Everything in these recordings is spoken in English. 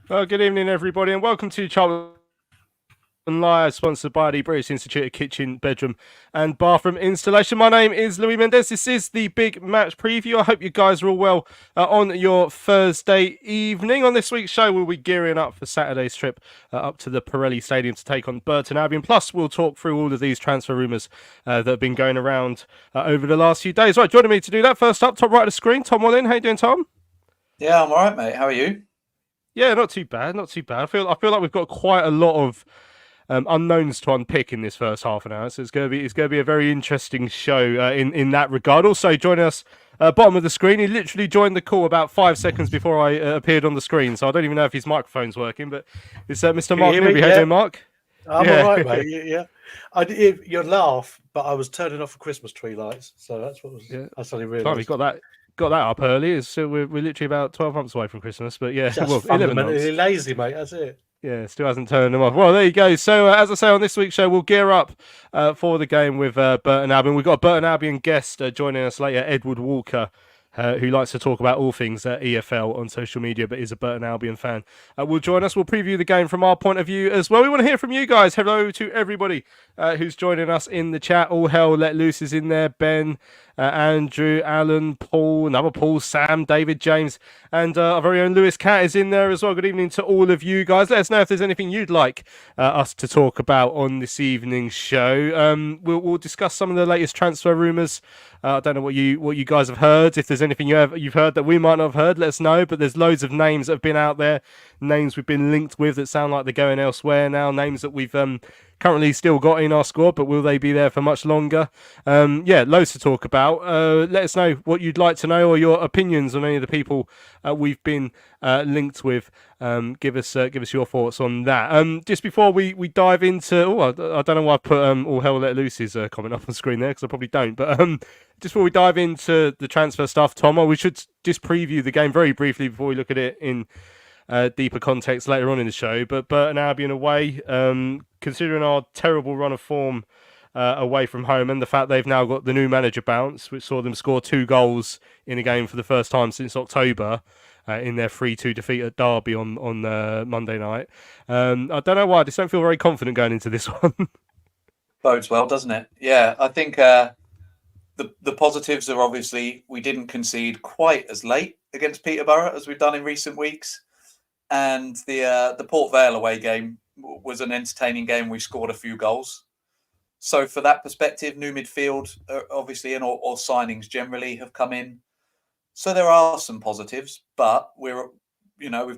Well, good evening, everybody, and welcome to Charlton Live, sponsored by the British Institute of Kitchen, Bedroom and Bathroom Installation. My name is Louis Mendes. This is the big match preview. I hope you guys are all well on your Thursday evening. On this week's show, we'll be gearing up for Saturday's trip up to the Pirelli Stadium to take on Burton Albion. Plus, we'll talk through all of these transfer rumours that have been going around over the last few days. Right, joining me to do that, first up, top right of the screen, Tom Wallin. How you doing, Tom? Yeah, I'm all right, mate. How are you? Yeah, not too bad, not too bad. I feel like we've got quite a lot of unknowns to unpick in this first half an hour, so it's going to be a very interesting show in that regard. Also joining us, bottom of the screen, he literally joined the call about 5 seconds before I appeared on the screen, so I don't even know if his microphone's working. But it's Mr. Mark Newby. How you doing, Mark? I'm all right, mate. Yeah, you'd laugh, but I was turning off the Christmas tree lights, so that's what was. Yeah. I suddenly realised. Got that up early. So we're literally about 12 months away from Christmas, but yeah, just fundamentally lazy, mate. That's it. Yeah, still hasn't turned them off. Well, there you go. So, as I say, on this week's show, we'll gear up for the game with Burton Albion. We've got a Burton Albion guest joining us later, Edward Walker, who likes to talk about all things EFL on social media, but is a Burton Albion fan. Will join us. We'll preview the game from our point of view as well. We want to hear from you guys. Hello to everybody who's joining us in the chat. All hell let loose is in there. Ben, Andrew, Alan, Paul, another Paul, Sam, David, James, and our very own Lewis Cat is in there as well. Good evening to all of you guys. Let us know if there's anything you'd like us to talk about on this evening's show. We'll discuss some of the latest transfer rumours. I don't know what you guys have heard. If there's anything you've heard that we might not have heard, let us know. But there's loads of names that have been out there, names we've been linked with that sound like they're going elsewhere now, names that we've currently still got in our squad, but will they be there for much longer? Yeah, loads to talk about. Let us know what you'd like to know or your opinions on any of the people we've been linked with. Give us your thoughts on that. Just before we dive into, I don't know why I put all hell let loose's comment up on screen there, because I probably don't. But just before we dive into the transfer stuff, Tom, we should just preview the game very briefly before we look at it in deeper context later on in the show. But Burton Albion away, considering our terrible run of form away from home and the fact they've now got the new manager bounce, which saw them score 2 goals in a game for the first time since October in their 3-2 defeat at Derby on Monday night. I don't know why, I just don't feel very confident going into this one. Bodes well, doesn't it? Yeah, I think the positives are obviously we didn't concede quite as late against Peterborough as we've done in recent weeks. And the Port Vale away game was an entertaining game. We scored a few goals. So for that perspective, new midfield, obviously, and or signings generally have come in. So there are some positives, but we've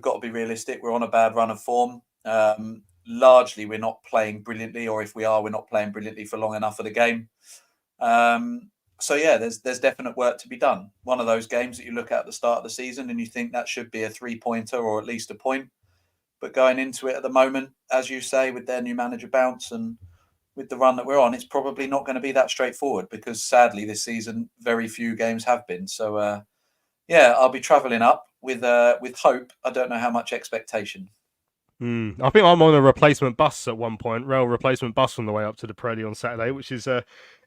got to be realistic. We're on a bad run of form. Largely, we're not playing brilliantly, or if we are, we're not playing brilliantly for long enough of the game. So yeah, there's definite work to be done. One of those games that you look at the start of the season and you think that should be a 3-pointer or at least a point. But going into it at the moment, as you say, with their new manager bounce and with the run that we're on, it's probably not going to be that straightforward because sadly this season very few games have been. So yeah, I'll be travelling up with hope. I don't know how much expectation. I think I'm on a replacement bus at one point, rail replacement bus on the way up to the Pirelli on Saturday, which is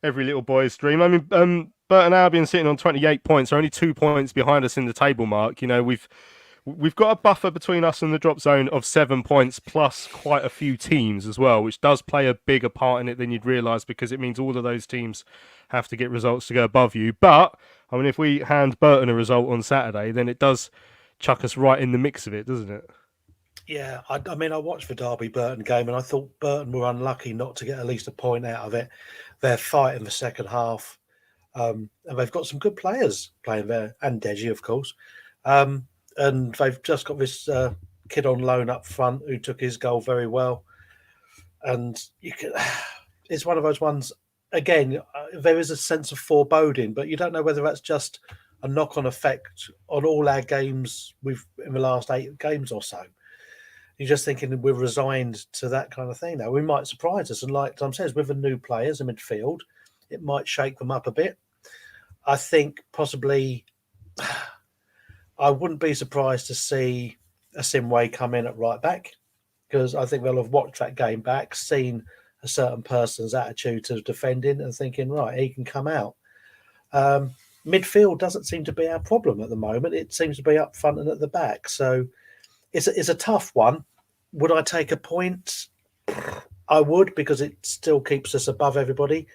every little boy's dream. I mean, Burton Albion sitting on 28 points, are only 2 points behind us in the table, Mark. You know, we've got a buffer between us and the drop zone of 7 points, plus quite a few teams as well, which does play a bigger part in it than you'd realise because it means all of those teams have to get results to go above you. But, I mean, if we hand Burton a result on Saturday, then it does chuck us right in the mix of it, doesn't it? Yeah, I mean, I watched the Derby Burton game and I thought Burton were unlucky not to get at least a point out of it. They're fighting the second half, and they've got some good players playing there, and Deji, of course. And they've just got this kid on loan up front who took his goal very well. And it's one of those ones, again, there is a sense of foreboding, but you don't know whether that's just a knock-on effect on all our games in the last 8 games or so. You're just thinking we're resigned to that kind of thing now. We might surprise us. And like Tom says, with the new players in midfield, it might shake them up a bit. I think possibly I wouldn't be surprised to see a Simway come in at right back because I think they'll have watched that game back, seen a certain person's attitude to defending and thinking, right, he can come out. Midfield doesn't seem to be our problem at the moment. It seems to be up front and at the back. So it's a tough one. Would I take a point? I would, because it still keeps us above everybody.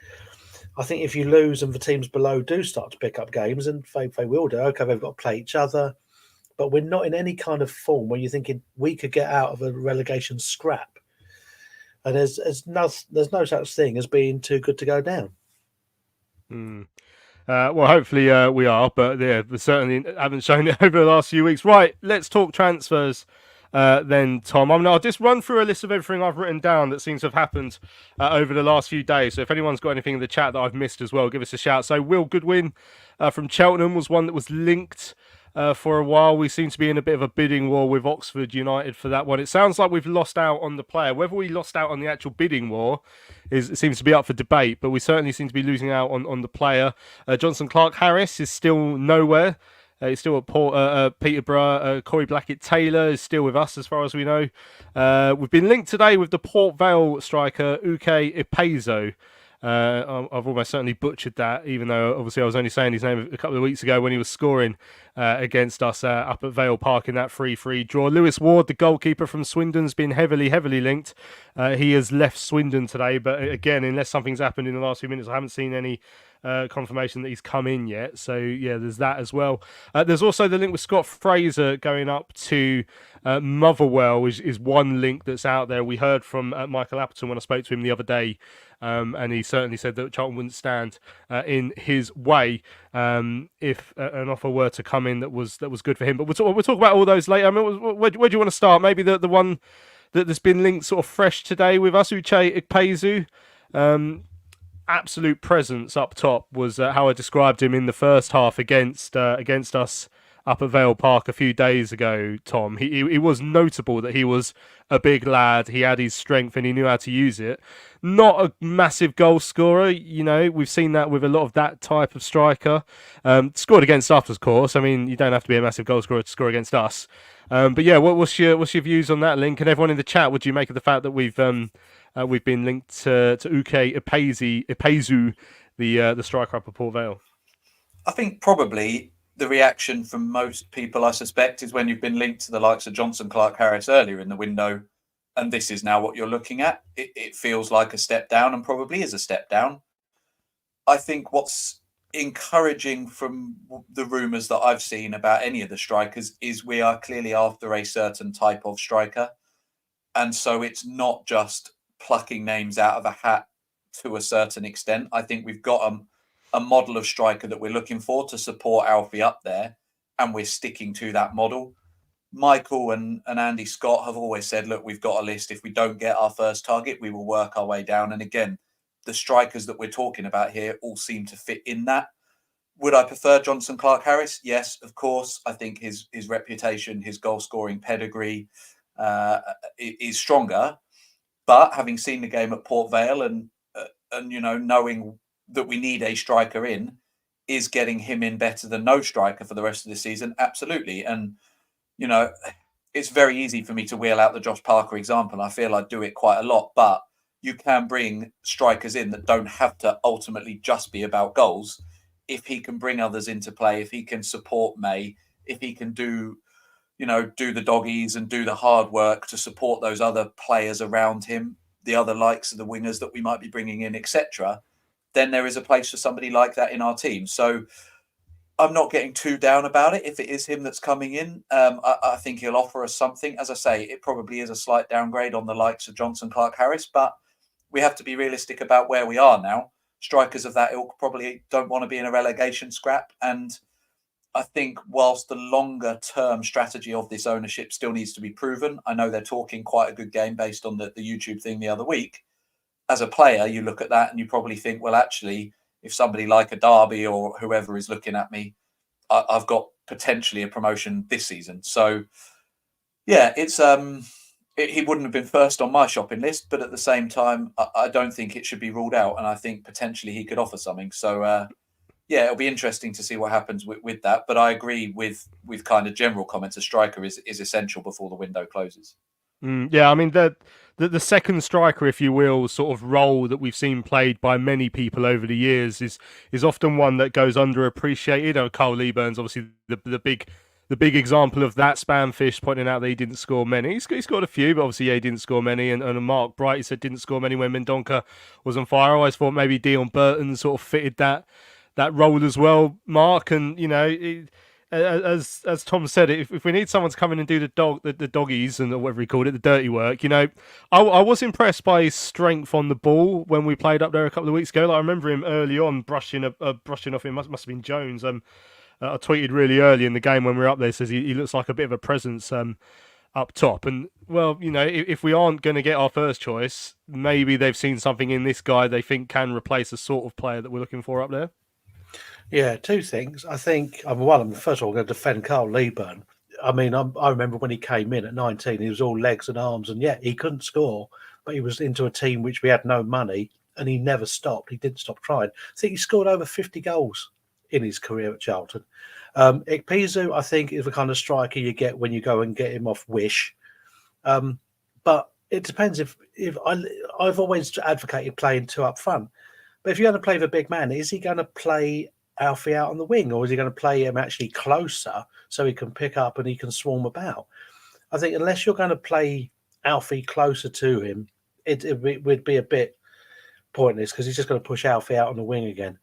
I think if you lose and the teams below do start to pick up games, and they will do, okay, they've got to play each other, but we're not in any kind of form where you're thinking we could get out of a relegation scrap. And there's no such thing as being too good to go down. Well, hopefully we are, but yeah, we certainly haven't shown it over the last few weeks. Right, let's talk transfers then, Tom. I'll just run through a list of everything I've written down that seems to have happened over the last few days. So if anyone's got anything in the chat that I've missed as well, give us a shout. So Will Goodwin from Cheltenham was one that was linked for a while. We seem to be in a bit of a bidding war with Oxford United for that one. It sounds like we've lost out on the player. Whether we lost out on the actual bidding war it seems to be up for debate, but we certainly seem to be losing out on the player. Johnson Clark-Harris is still nowhere. He's still at Peterborough. Cory Blackett-Taylor is still with us, as far as we know. We've been linked today with the Port Vale striker, Uke Ipezo. I've almost certainly butchered that, even though obviously I was only saying his name a couple of weeks ago when he was scoring against us up at Vale Park in that 3-3 draw. Lewis Ward, the goalkeeper from Swindon's been heavily linked. He has left Swindon today, but again, unless something's happened in the last few minutes, I haven't seen any confirmation that he's come in yet. So yeah, there's that as well. There's also the link with Scott Fraser going up to Motherwell is one link that's out there. We heard from Michael Appleton when I spoke to him the other day, and he certainly said that Charlton wouldn't stand in his way if an offer were to come in that was good for him. But we'll talk about all those later. I mean, where do you want to start? Maybe the one that's been linked sort of fresh today with us, Uche Ikpeazu. Absolute presence up top was how I described him in the first half against us up at Vale Park a few days ago, Tom. He was notable that he was a big lad. He had his strength and he knew how to use it. Not a massive goal scorer, you know. We've seen that with a lot of that type of striker. Scored against us, of course. I mean, you don't have to be a massive goal scorer to score against us. But yeah, what's your views on that link? And everyone in the chat, what do you make of the fact that we've been linked to Uke Ipeazu, the striker up at Port Vale? I think probably the reaction from most people, I suspect, is when you've been linked to the likes of Johnson Clark-Harris earlier in the window, and this is now what you're looking at. It feels like a step down, and probably is a step down. I think what's encouraging from the rumours that I've seen about any of the strikers is we are clearly after a certain type of striker. And so it's not just plucking names out of a hat to a certain extent. I think we've got a model of striker that we're looking for to support Alfie up there, and we're sticking to that model. Michael and Andy Scott have always said, look, we've got a list. If we don't get our first target, we will work our way down. And again, the strikers that we're talking about here all seem to fit in that. Would I prefer Johnson Clark-Harris? Yes, of course. I think his reputation, his goal-scoring pedigree is stronger. But having seen the game at Port Vale and you know, knowing that we need a striker in, is getting him in better than no striker for the rest of the season? Absolutely. And, you know, it's very easy for me to wheel out the Josh Parker example. I feel I do it quite a lot, but you can bring strikers in that don't have to ultimately just be about goals. If he can bring others into play, if he can support May, if he can do the doggies and do the hard work to support those other players around him, the other likes of the wingers that we might be bringing in, etc., then there is a place for somebody like that in our team. So I'm not getting too down about it. If it is him that's coming in, I think he'll offer us something. As I say, it probably is a slight downgrade on the likes of Johnson Clark-Harris, but we have to be realistic about where we are now. Strikers of that ilk probably don't want to be in a relegation scrap. And I think whilst the longer term strategy of this ownership still needs to be proven, I know they're talking quite a good game based on the YouTube thing the other week. As a player, you look at that and you probably think, well, actually, if somebody like a Derby or whoever is looking at me, I've got potentially a promotion this season. So, yeah, it's he wouldn't have been first on my shopping list, but at the same time, I don't think it should be ruled out, and I think potentially he could offer something. So, yeah, it'll be interesting to see what happens with that. But I agree with kind of general comments. A striker is essential before the window closes. Yeah, I mean, the second striker, if you will, sort of role that we've seen played by many people over the years is often one that goes underappreciated. Carl Leeburn's obviously the the big example of that, Spamfish pointing out that he didn't score many. He scored a few, but obviously, he didn't score many. And Mark Bright, he said, didn't score many when Mendonca was on fire. I always thought maybe Dion Burton sort of fitted that role as well, Mark. And, as Tom said, if we need someone to come in and do the doggies and whatever he called it, the dirty work, I was impressed by his strength on the ball when we played up there a couple of weeks ago. Like, I remember him early on brushing off him. Must have been Jones. I tweeted really early in the game when we were up there, says he looks like a bit of a presence up top. And, well, if we aren't going to get our first choice, maybe they've seen something in this guy they think can replace the sort of player that we're looking for up there. Yeah, two things. I think, first of all, I'm going to defend Carl Leeburn. I mean, I remember when he came in at 19, he was all legs and arms, and he couldn't score, but he was into a team which we had no money, and he never stopped. He didn't stop trying. I think he scored over 50 goals in his career at Charlton. Ikpeazu, I think, is the kind of striker you get when you go and get him off wish. But it depends. If I've always advocated playing two up front, but if you're going to play the big man, is he going to play Alfie out on the wing, or is he going to play him actually closer so he can pick up and he can swarm about? I think unless you're going to play Alfie closer to him, it would be a bit pointless because he's just going to push Alfie out on the wing again.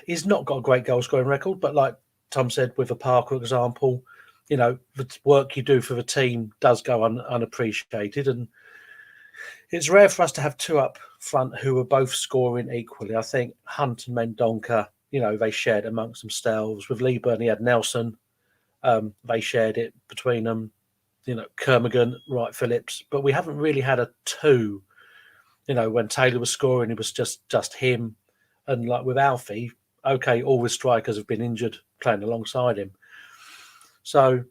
He's not got a great goal scoring record, but like Tom said, with the Parker example, the work you do for the team does go unappreciated, and it's rare for us to have two up front who are both scoring equally. I think Hunt and Mendonca, they shared amongst themselves. With Leeburn, he had Nelson. They shared it between them. Kermigan, Wright Phillips, but we haven't really had a two. When Taylor was scoring, it was just him. And like with Alfie, okay, all the strikers have been injured playing alongside him. So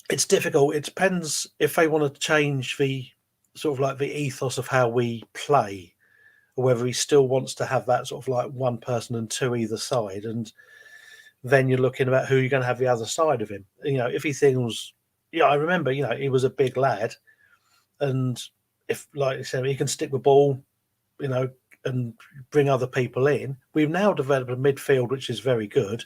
it's difficult. It depends if they want to change the sort of like the ethos of how we play, or whether he still wants to have that sort of like one person and two either side. And then you're looking about who you're going to have the other side of him. If he thinks, I remember, he was a big lad. And if, like I said, he can stick the ball, and bring other people in. We've now developed a midfield which is very good,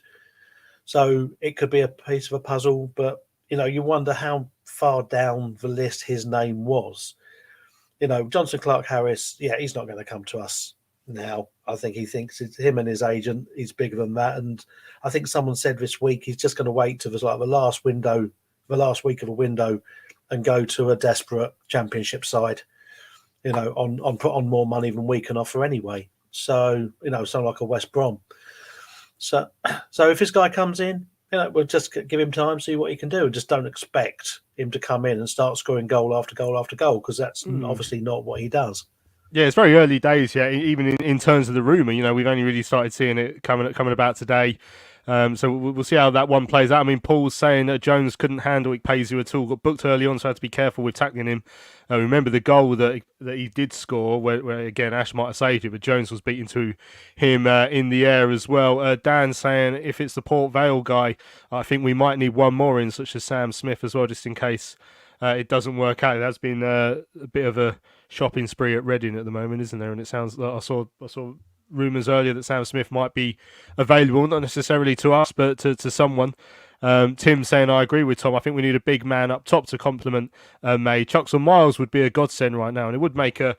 so it could be a piece of a puzzle. But you wonder how far down the list his name was. Johnson Clark Harris, he's not going to come to us now. I think he thinks it's him and his agent. He's bigger than that, and I think someone said this week he's just going to wait to the last week of a window, and go to a desperate Championship side. On more money than we can offer anyway. So, something like a West Brom. So if this guy comes in, we'll just give him time, see what he can do, and just don't expect him to come in and start scoring goal after goal after goal, because that's obviously not what he does. Yeah, it's very early days. Yeah, even in terms of the rumour, we've only really started seeing it coming about today. So we'll see how that one plays out. I mean, Paul's saying that Jones couldn't handle Ikpeazu at all, got booked early on, so had to be careful with tackling him. Remember the goal that he did score, where again, Ash might have saved it, but Jones was beaten to him in the air as well. Dan saying if it's the Port Vale guy, I think we might need one more in, such as Sam Smith as well, just in case it doesn't work out. It has been a bit of a shopping spree at Reading at the moment, isn't there? And it sounds like I saw rumours earlier that Sam Smith might be available, not necessarily to us, but to someone. Tim saying, I agree with Tom. I think we need a big man up top to complement May. Chucks or Miles would be a godsend right now, and it would make a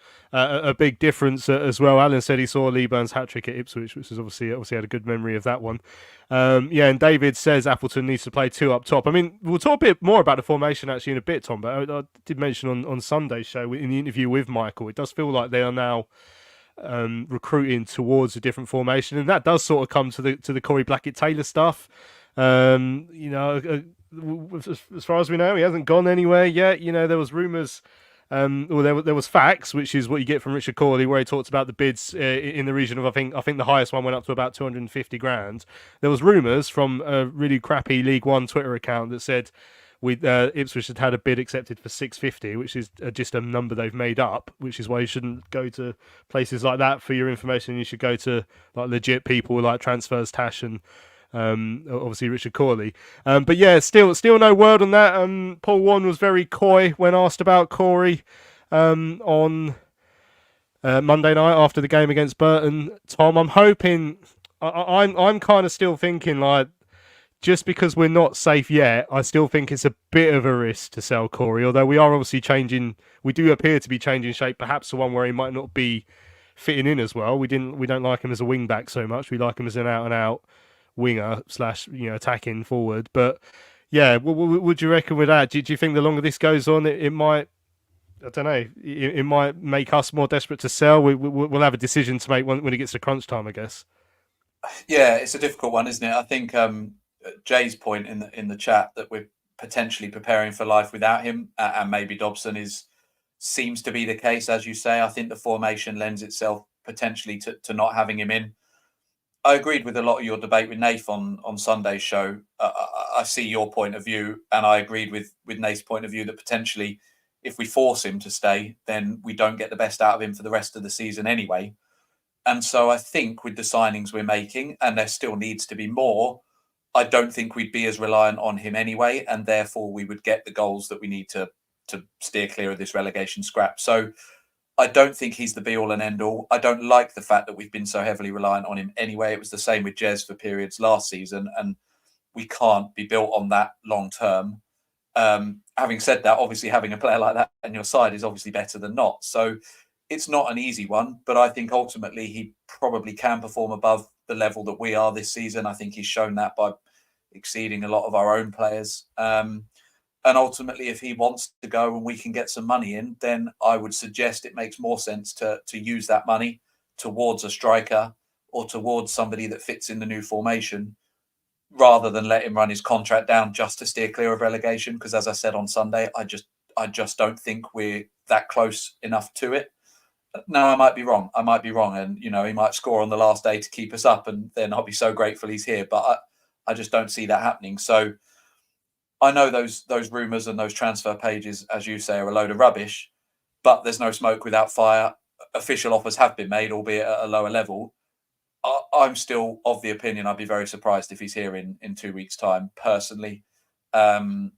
big difference as well. Alan said he saw Lee Burn's hat-trick at Ipswich, which is obviously had a good memory of that one. And David says Appleton needs to play two up top. I mean, we'll talk a bit more about the formation actually in a bit, Tom, but I did mention on Sunday's show in the interview with Michael, it does feel like they are now recruiting towards a different formation, and that does sort of come to the Cory Blackett-Taylor stuff. As far as we know, he hasn't gone anywhere yet. There was rumours, or there was facts, which is what you get from Richard Corley, where he talks about the bids in the region of I think the highest one went up to about 250 grand. There was rumours from a really crappy League One Twitter account that said Ipswich had a bid accepted for 650, which is just a number they've made up, which is why you shouldn't go to places like that for your information. You should go to like legit people like Transfers Tash and obviously Richard Corley. But yeah, still no word on that. Paul Warren was very coy when asked about Cory on Monday night after the game against Burton. Tom, I'm hoping, I'm kind of still thinking like, just because we're not safe yet, I still think it's a bit of a risk to sell Cory. Although we are obviously changing, we do appear to be changing shape. Perhaps the one where he might not be fitting in as well. We don't like him as a wing back so much. We like him as an out and out winger / attacking forward. But yeah, what would you reckon with that? Do you think the longer this goes on, it might? I don't know. It might make us more desperate to sell. We'll have a decision to make when it gets to crunch time, I guess. Yeah, it's a difficult one, isn't it? I think Jay's point in the chat that we're potentially preparing for life without him, and maybe Dobson seems to be the case, as you say. I think the formation lends itself potentially to not having him in. I agreed with a lot of your debate with Nath on Sunday's show. I see your point of view, and I agreed with Nath's point of view that potentially if we force him to stay, then we don't get the best out of him for the rest of the season anyway. And so I think with the signings we're making, and there still needs to be more, I don't think we'd be as reliant on him anyway, and therefore we would get the goals that we need to steer clear of this relegation scrap. So I don't think he's the be-all and end-all. I don't like the fact that we've been so heavily reliant on him anyway. It was the same with Jez for periods last season, and we can't be built on that long-term. Having said that, obviously having a player like that on your side is obviously better than not. So it's not an easy one, but I think ultimately he probably can perform above the level that we are this season. I think he's shown that by exceeding a lot of our own players. And ultimately, if he wants to go and we can get some money in, then I would suggest it makes more sense to use that money towards a striker or towards somebody that fits in the new formation, rather than let him run his contract down just to steer clear of relegation. Because as I said on Sunday, I just don't think we're that close enough to it. Now, I might be wrong. And, he might score on the last day to keep us up, and then I'll be so grateful he's here. But I just don't see that happening. So I know those rumours and those transfer pages, as you say, are a load of rubbish, but there's no smoke without fire. Official offers have been made, albeit at a lower level. I'm still of the opinion I'd be very surprised if he's here in 2 weeks' time, personally. And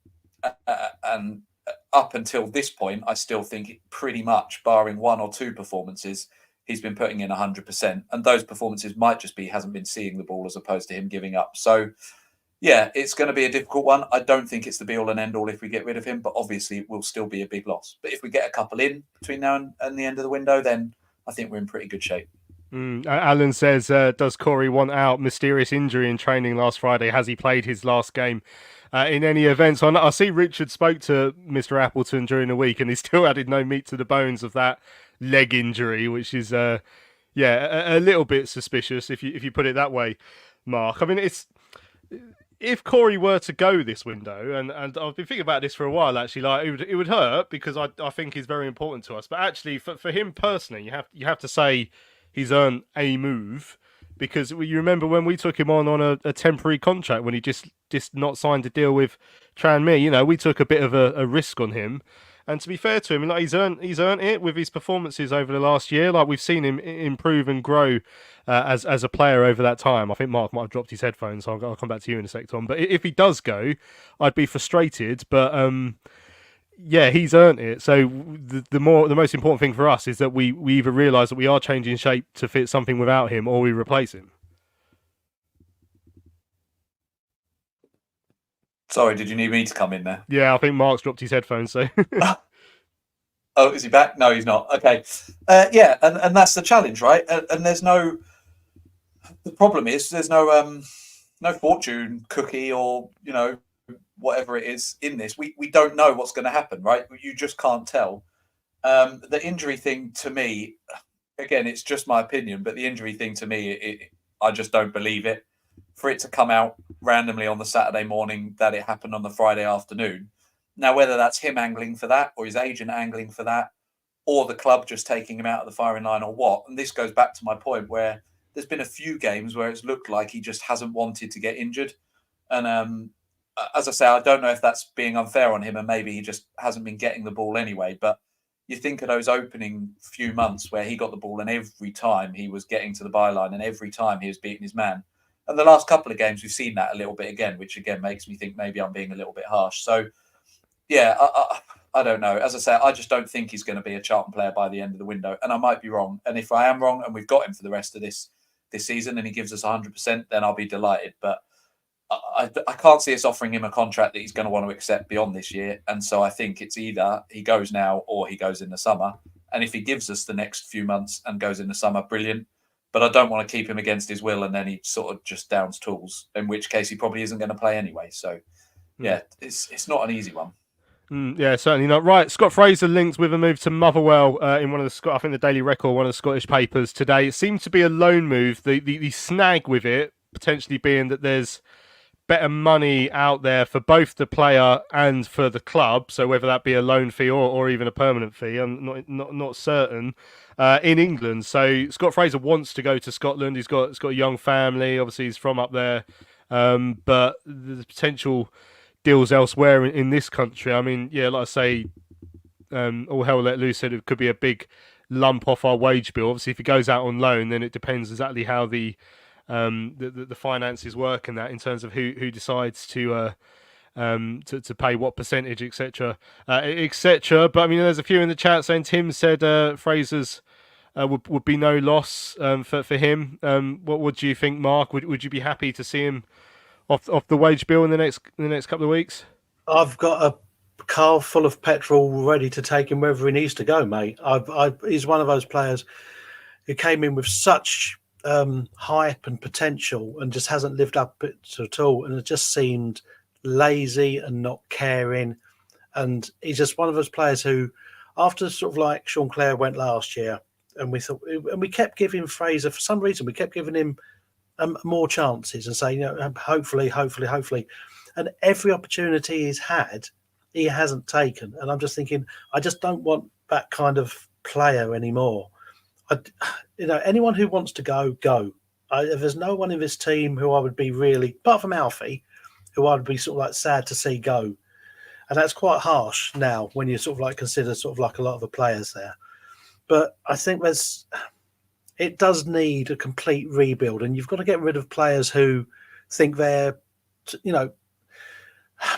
up until this point, I still think pretty much, barring one or two performances, he's been putting in 100%. And those performances might just be he hasn't been seeing the ball as opposed to him giving up. So, yeah, it's going to be a difficult one. I don't think it's the be-all and end-all if we get rid of him, but obviously it will still be a big loss. But if we get a couple in between now and the end of the window, then I think we're in pretty good shape. Alan says, does Cory want out? Mysterious injury in training last Friday. Has he played his last game in any event? So I see Richard spoke to Mr. Appleton during the week, and he still added no meat to the bones of that leg injury, which is, a little bit suspicious if you put it that way, Mark. I mean, if Cory were to go this window, and I've been thinking about this for a while, actually, like it would hurt because I think he's very important to us. But actually, for him personally, you have to say he's earned a move, because you remember when we took him on a temporary contract when he just not signed a deal with Tranmere. We took a bit of a risk on him. And to be fair to him, like he's earned it with his performances over the last year. Like we've seen him improve and grow as a player over that time. I think Mark might have dropped his headphones, so I'll come back to you in a sec, Tom. But if he does go, I'd be frustrated. But yeah, he's earned it. So the most important thing for us is that we either realise that we are changing shape to fit something without him, or we replace him. Sorry, did you need me to come in there? Yeah, I think Mark's dropped his headphones. So. Oh, is he back? No, he's not. Okay. Yeah, and that's the challenge, right? And there's no. The problem is there's no fortune cookie or whatever it is in this. We don't know what's going to happen, right? You just can't tell. The injury thing to me, again, it's just my opinion, but the injury thing to me, I just don't believe it. For it to come out randomly on the Saturday morning that it happened on the Friday afternoon. Now, whether that's him angling for that or his agent angling for that or the club just taking him out of the firing line or what, and this goes back to my point where there's been a few games where it's looked like he just hasn't wanted to get injured. And as I say, I don't know if that's being unfair on him and maybe he just hasn't been getting the ball anyway. But you think of those opening few months where he got the ball and every time he was getting to the byline and every time he was beating his man. And the last couple of games, we've seen that a little bit again, which again makes me think maybe I'm being a little bit harsh. So, yeah, I don't know. As I say, I just don't think he's going to be a Charlton player by the end of the window. And I might be wrong. And if I am wrong and we've got him for the rest of this season and he gives us 100%, then I'll be delighted. But I can't see us offering him a contract that he's going to want to accept beyond this year. And so I think it's either he goes now or he goes in the summer. And if he gives us the next few months and goes in the summer, brilliant. But I don't want to keep him against his will and then he sort of just downs tools, in which case he probably isn't going to play anyway. So, yeah, it's not an easy one. Yeah, certainly not. Right, Scott Fraser linked with a move to Motherwell in one of the I think the Daily Record, one of the Scottish papers today. It seemed to be a loan move. The snag with it potentially being that there's better money out there for both the player and for the club. So whether that be a loan fee or even a permanent fee, I'm not certain. In England, so Scott Fraser wants to go to Scotland. He's got a young family. Obviously, he's from up there, but the potential deals elsewhere in this country. I mean, yeah, like I say, all hell let loose. It could be a big lump off our wage bill. Obviously, if he goes out on loan, then it depends exactly how the finances work and that in terms of who decides to pay what percentage, etc., etc. But I mean, there's a few in the chat saying Tim said Fraser's would be no loss for him. What do you think, Mark? Would you be happy to see him off the wage bill in the next couple of weeks? I've got a car full of petrol ready to take him wherever he needs to go, mate. He's one of those players who came in with such hype and potential and just hasn't lived up to it at all, and it just seemed lazy and not caring. And he's just one of those players who, after sort of like Sean Clare went last year, and we kept giving Fraser, for some reason, we kept giving him more chances and saying, hopefully, and every opportunity he's had, he hasn't taken. And I'm just thinking, I just don't want that kind of player anymore. Anyone who wants to go. If there's no one in this team who I would be really, apart from Alfie, who I would be sort of like sad to see go. And that's quite harsh now when you sort of like consider sort of like a lot of the players there. But I think it does need a complete rebuild, and you've got to get rid of players who think they're,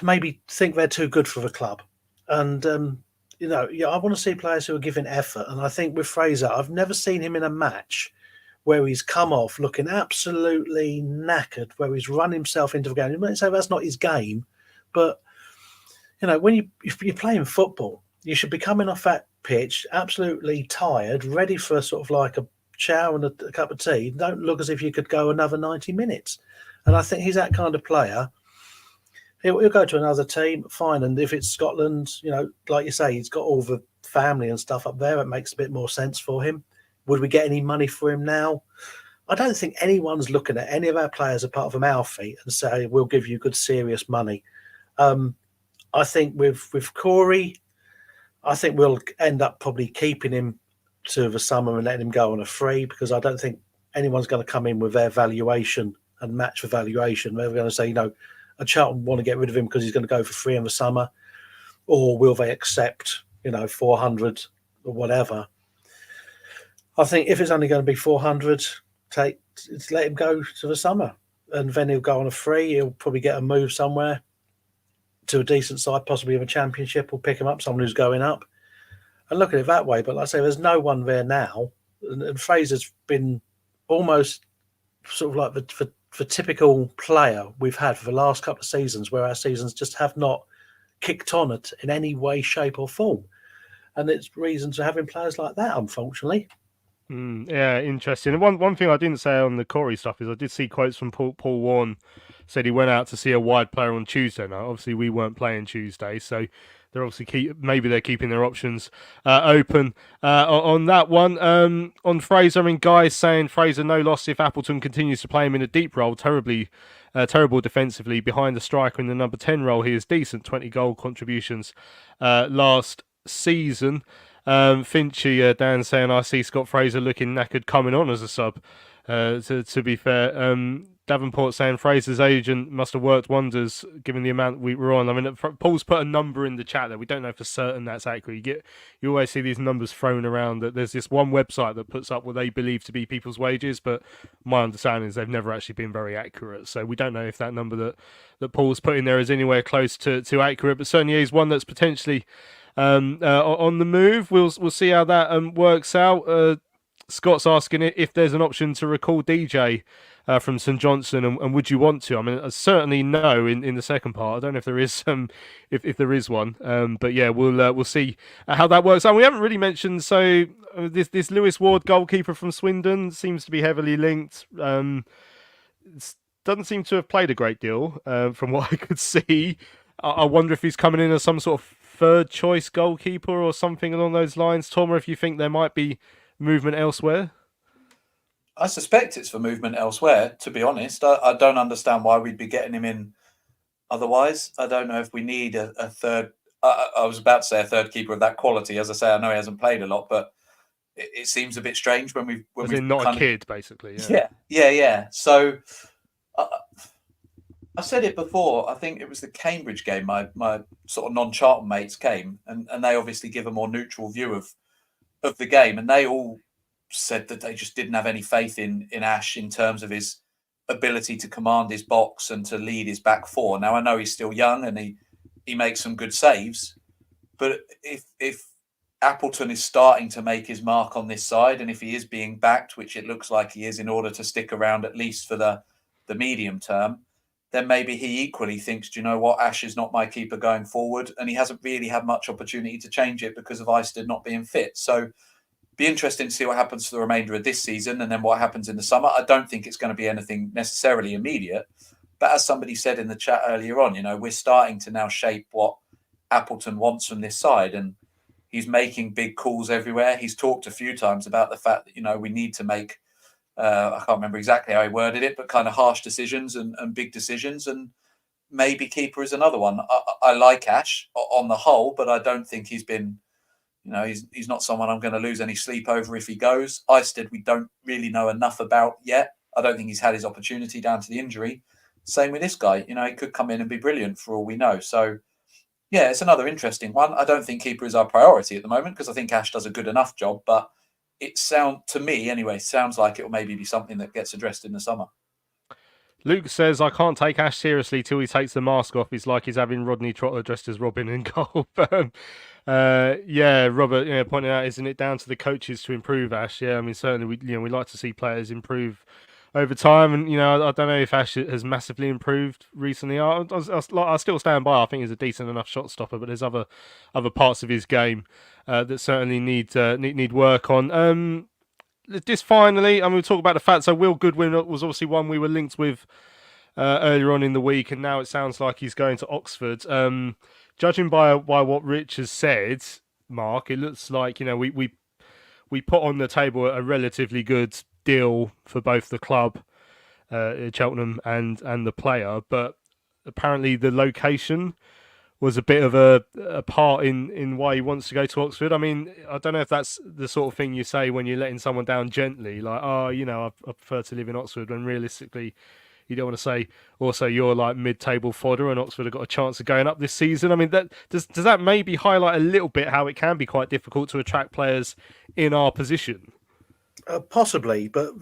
maybe think they're too good for the club. And, I want to see players who are giving effort. And I think with Fraser, I've never seen him in a match where he's come off looking absolutely knackered, where he's run himself into the game. You might say that's not his game, but, when you're playing football, you should be coming off that pitch absolutely tired, ready for sort of like a shower and a cup of tea. Don't look as if you could go another 90 minutes. And I think he's that kind of player. He'll go to another team, fine. And if it's Scotland, like you say, he's got all the family and stuff up there. It makes a bit more sense for him. Would we get any money for him now? I don't think anyone's looking at any of our players apart from Alfie and say, we'll give you good, serious money. I think with Cory, I think we'll end up probably keeping him to the summer and letting him go on a free, because I don't think anyone's going to come in with their valuation and match the valuation. They're going to say, a Charlton want to get rid of him because he's going to go for free in the summer, or will they accept, 400 or whatever? I think if it's only going to be 400, let him go to the summer, and then he'll go on a free. He'll probably get a move somewhere to a decent side, possibly of a championship, or pick him up, someone who's going up, and look at it that way. But like I say, there's no one there now, and Fraser's been almost sort of like the typical player we've had for the last couple of seasons, where our seasons just have not kicked on it in any way, shape, or form. And it's reasons for having players like that, unfortunately. Yeah, interesting. And one thing I didn't say on the Cory stuff is I did see quotes from Paul Warne, said he went out to see a wide player on Tuesday night. Obviously, we weren't playing Tuesday, so they're obviously maybe they're keeping their options open on that one. On Fraser, I mean, guys saying Fraser no loss if Appleton continues to play him in a deep role. Terrible defensively behind the striker in the number 10 role. He is decent, 20 goal contributions last season. Finchy, Dan saying, I see Scott Fraser looking knackered coming on as a sub. To be fair, Davenport saying Fraser's agent must have worked wonders given the amount we were on. I mean, Paul's put a number in the chat there. We don't know for certain that's accurate. You always see these numbers thrown around. That there's this one website that puts up what they believe to be people's wages, but my understanding is they've never actually been very accurate. So we don't know if that number that Paul's put in there is anywhere close to accurate, but certainly is one that's potentially on the move. We'll see how that works out. Scott's asking if there's an option to recall DJ from St Johnstone, and would you want to? I mean, certainly no in the second part. I don't know if there is if there is one, but yeah, we'll see how that works. And we haven't really mentioned this Lewis Ward goalkeeper from Swindon seems to be heavily linked. Doesn't seem to have played a great deal from what I could see. I wonder if he's coming in as some sort of third choice goalkeeper or something along those lines. Tom, if you think there might be movement elsewhere? I suspect it's for movement elsewhere, to be honest. I don't understand why we'd be getting him in otherwise. I don't know if we need a third. I was about to say a third keeper of that quality. As I say, I know he hasn't played a lot, but it seems a bit strange when we've not a kid, basically. Yeah. So I said it before. I think it was the Cambridge game. My sort of non-Charlton mates came, and they obviously give a more neutral view of the game, and they all said that they just didn't have any faith in Ash in terms of his ability to command his box and to lead his back four. Now I know he's still young and he makes some good saves, but if Appleton is starting to make his mark on this side, and if he is being backed, which it looks like he is, in order to stick around at least for the medium term, then maybe he equally thinks, do you know what, Ash is not my keeper going forward, and he hasn't really had much opportunity to change it because of Eisted not being fit. So be interesting to see what happens for the remainder of this season and then what happens in the summer. I don't think it's going to be anything necessarily immediate, but as somebody said in the chat earlier on, we're starting to now shape what Appleton wants from this side, and he's making big calls everywhere. He's talked a few times about the fact that, we need to make, I can't remember exactly how he worded it, but kind of harsh decisions and big decisions. And maybe keeper is another one. I like Ash on the whole, but I don't think he's been, he's not someone I'm going to lose any sleep over if he goes. Eisted, we don't really know enough about yet. I don't think he's had his opportunity down to the injury. Same with this guy. He could come in and be brilliant for all we know. So, yeah, it's another interesting one. I don't think keeper is our priority at the moment because I think Ash does a good enough job, but to me anyway, sounds like it will maybe be something that gets addressed in the summer. Luke says, I can't take Ash seriously till he takes the mask off. It's like he's having Rodney Trotter dressed as Robin in goal. Robert, pointing out, isn't it down to the coaches to improve Ash? Yeah, I mean, certainly we like to see players improve over time, and I don't know if Ash has massively improved recently. I still stand by. I think he's a decent enough shot stopper, but there's other parts of his game that certainly need work on. Just finally, we'll talk about the fact. So Will Goodwin was obviously one we were linked with earlier on in the week, and now it sounds like he's going to Oxford. Judging by what Rich has said, Mark, it looks like we put on the table a relatively good deal for both the club, Cheltenham, and the player, but apparently the location was a bit of a part in why he wants to go to Oxford. I mean, I don't know if that's the sort of thing you say when you're letting someone down gently, like, I prefer to live in Oxford, when realistically you don't want to say also you're like mid-table fodder and Oxford have got a chance of going up this season. I mean, does that maybe highlight a little bit how it can be quite difficult to attract players in our position? Possibly, but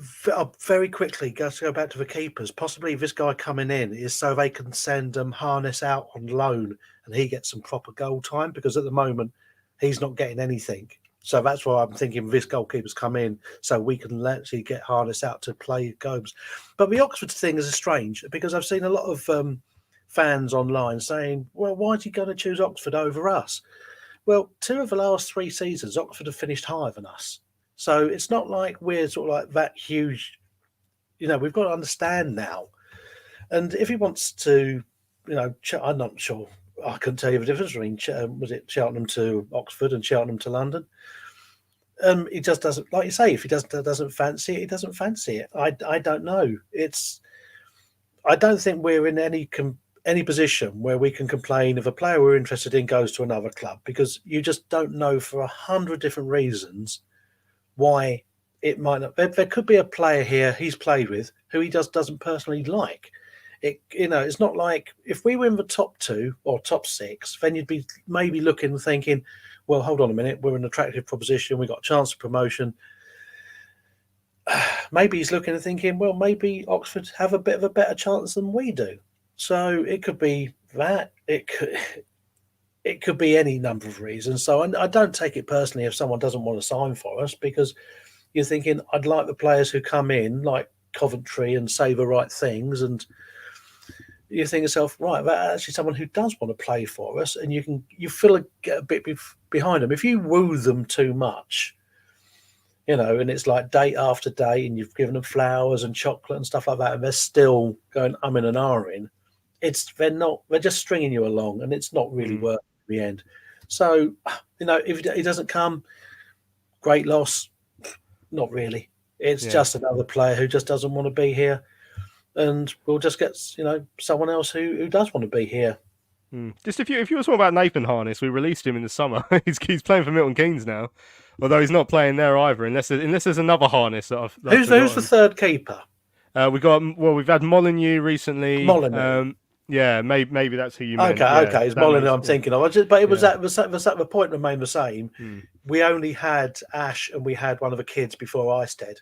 very quickly, go back to the keepers. Possibly this guy coming in is so they can send Harness out on loan and he gets some proper goal time, because at the moment he's not getting anything. So that's why I'm thinking this goalkeeper's come in so we can actually get Harness out to play games. But the Oxford thing is strange, because I've seen a lot of fans online saying, well, why are you going to choose Oxford over us? Well, 2 of the last 3 seasons, Oxford have finished higher than us. So it's not like we're sort of like that huge, we've got to understand now. And if he wants to, I'm not sure, I couldn't tell you the difference between, was it Cheltenham to Oxford and Cheltenham to London? He just doesn't, like you say, if he doesn't fancy it, he doesn't fancy it. I don't know. I don't think we're in any position where we can complain if a player we're interested in goes to another club, because you just don't know for 100 different reasons why it might not. There could be a player here he's played with who he doesn't personally like. It's not like if we were in the top 2 or top 6, then you'd be maybe looking and thinking, well, hold on a minute, we're an attractive proposition, we've got a chance of promotion. Maybe he's looking and thinking, well, maybe Oxford have a bit of a better chance than we do. So it could be that. It could be any number of reasons. So I don't take it personally if someone doesn't want to sign for us, because you're thinking, I'd like the players who come in, like Coventry, and say the right things. And you think yourself, right, that's actually someone who does want to play for us, and you feel get a bit behind them. If you woo them too much, and it's like date after date, and you've given them flowers and chocolate and stuff like that, and they're still going in and ahhing, they're just stringing you along, and it's not really worth it in the end. So, if he doesn't come, great loss. Not really. It's just another player who just doesn't want to be here, and we'll just get someone else who does want to be here. Just if you were talking about Nathan Harness, we released him in the summer. he's playing for Milton Keynes now, although he's not playing there either, unless there's another Harness that I've who's the third keeper? We've had Molyneux recently. Molyneux. Yeah, maybe that's who you meant. Okay, it's Molyneux I'm thinking of. But it was that the point remained the same. We only had Ash and we had one of the kids before Isted.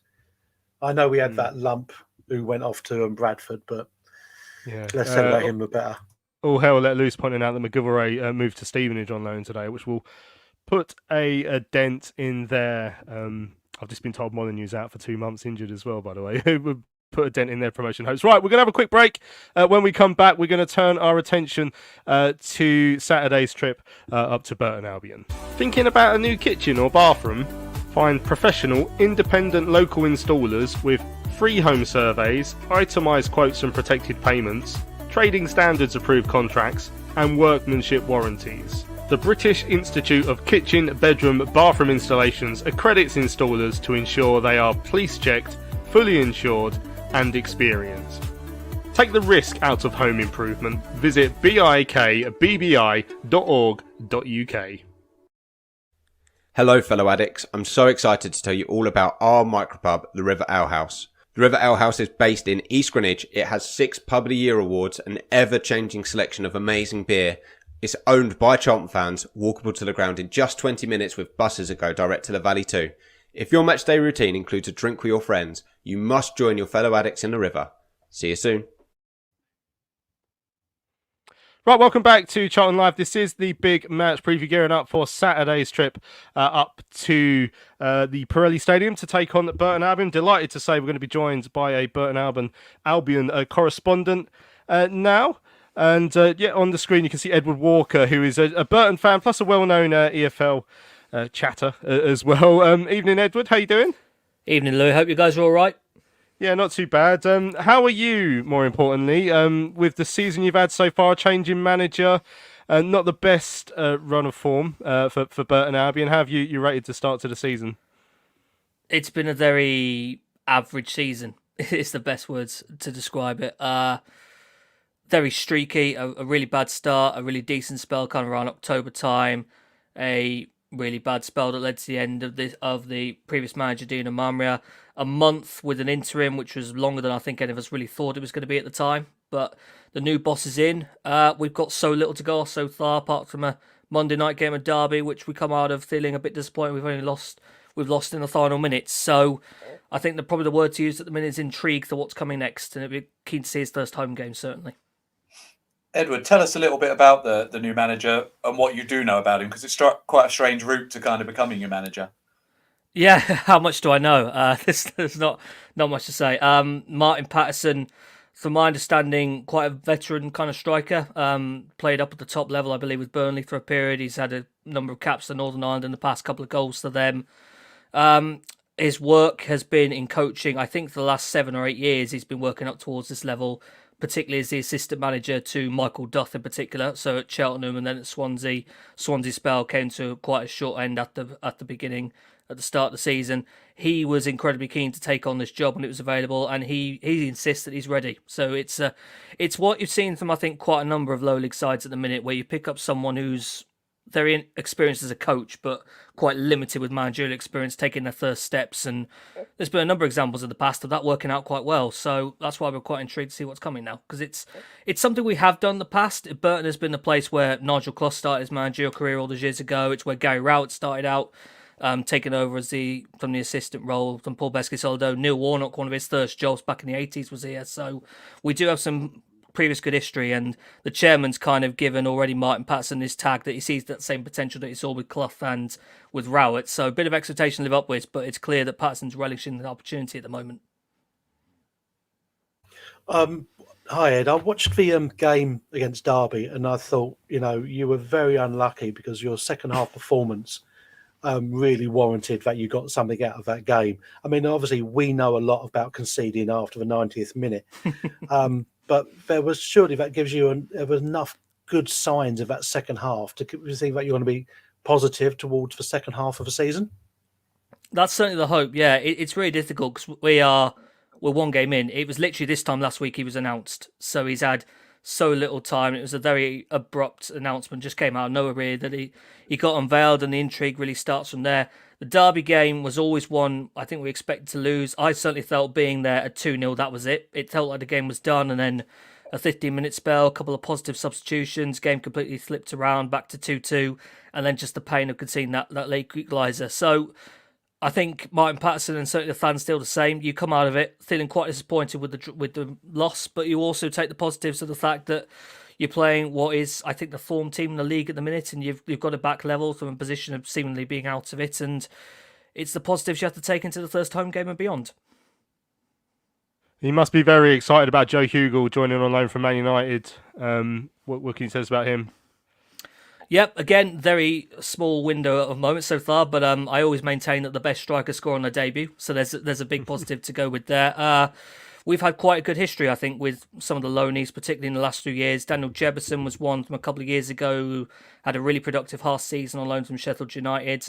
I know we had that lump who went off to Bradford, but let's celebrate him the better. All hell let loose, pointing out that McGilvray moved to Stevenage on loan today, which will put a dent in there. I've just been told Molyneux's out for 2 months injured as well, by the way. It would put a dent in their promotion hopes. Right, we're going to have a quick break. When we come back, we're going to turn our attention to Saturday's trip up to Burton Albion. Thinking about a new kitchen or bathroom? Find professional, independent local installers with free home surveys, itemised quotes and protected payments, trading standards approved contracts, and workmanship warranties. The British Institute of Kitchen, Bedroom, Bathroom Installations accredits installers to ensure they are police checked, fully insured, and experienced. Take the risk out of home improvement. Visit bikbbi.org.uk. Hello fellow addicts, I'm so excited to tell you all about our micropub, the River Ale House. The River Ale House is based in East Greenwich. It has 6 Pub of the Year awards, an ever-changing selection of amazing beer. It's owned by Charlton fans, walkable to the ground in just 20 minutes with buses that go direct to the Valley too. If your matchday routine includes a drink with your friends, you must join your fellow addicts in the River. See you soon. Right, welcome back to Charlton Live. This is the big match preview, gearing up for Saturday's trip up to the Pirelli Stadium to take on Burton Albion. Delighted to say we're going to be joined by a Burton Albion correspondent now. And on the screen you can see Edward Walker, who is a Burton fan, plus a well-known EFL chatter as well. Evening, Edward. How you doing? Evening, Lou. Hope you guys are all right. Yeah, not too bad. How are you, more importantly, with the season you've had so far, changing manager, not the best run of form for Burton Albion? How have you rated the start to the season? It's been a very average season. It's the best words to describe it. Very streaky, a really bad start, a really decent spell kind of around October time, a really bad spell that led to the end of the previous manager, Dino Mamria. A month with an interim, which was longer than I think any of us really thought it was going to be at the time. But the new boss is in. We've got so little to go so far, apart from a Monday night game at Derby, which we come out of feeling a bit disappointed. We've lost in the final minutes. So I think probably the word to use at the minute is intrigue for what's coming next, and it'd be keen to see his first home game, certainly. Edward, tell us a little bit about the new manager and what you do know about him, because it's quite a strange route to kind of becoming your manager. Yeah, how much do I know? There's not much to say. Martin Patterson, from my understanding, quite a veteran kind of striker. Played up at the top level, I believe, with Burnley for a period. He's had a number of caps for Northern Ireland in the past, couple of goals for them. His work has been in coaching. I think for the last 7 or 8 years, he's been working up towards this level, particularly as the assistant manager to Michael Duff in particular. So at Cheltenham and then at Swansea spell came to quite a short end at the beginning. At the start of the season, he was incredibly keen to take on this job when it was available, and he insists that he's ready. So it's what you've seen from, I think, quite a number of low league sides at the minute, where you pick up someone who's very experienced as a coach, but quite limited with managerial experience, taking their first steps. And there's been a number of examples in the past of that working out quite well. So that's why we're quite intrigued to see what's coming now, because it's something we have done in the past. Burton has been the place where Nigel Clough started his managerial career all those years ago. It's where Gary Rowett started out. Taken over from the assistant role from Paul Besky-Solido. Neil Warnock, one of his first jobs back in the 80s, was here. So we do have some previous good history, and the chairman's kind of given already Martin Patterson this tag that he sees that same potential that he saw with Clough and with Rowett. So a bit of expectation to live up with, but it's clear that Patterson's relishing the opportunity at the moment. Hi Ed, I watched the game against Derby and I thought, you were very unlucky because your second half performance really warranted that you got something out of that game. I mean, obviously we know a lot about conceding after the 90th minute, but there was surely that gives you there was enough good signs of that second half to think that you're going to be positive towards the second half of the season. That's certainly the hope. Yeah, it's really difficult because we're one game in. It was literally this time last week he was announced, so he's had so little time. It was a very abrupt announcement, just came out of nowhere really, that he got unveiled, and the intrigue really starts from there. The Derby game was always one I think we expected to lose. I certainly felt being there at 2-0, that was it. It felt like the game was done, and then a 15-minute spell, a couple of positive substitutions, game completely flipped around, back to 2-2, and then just the pain of conceding that late equaliser. So I think Martin Patterson and certainly the fans still the same. You come out of it feeling quite disappointed with the loss, but you also take the positives of the fact that you're playing what is, I think, the form team in the league at the minute, and you've got it back level from a position of seemingly being out of it, and it's the positives you have to take into the first home game and beyond. He must be very excited about Joe Hugel joining on loan from Man United. What can you tell us about him? Yep, again, very small window of moments so far, but I always maintain that the best strikers score on their debut, so there's a big positive to go with there. We've had quite a good history, I think, with some of the loanees, particularly in the last few years. Daniel Jebison was one from a couple of years ago who had a really productive half season on loan from Sheffield United.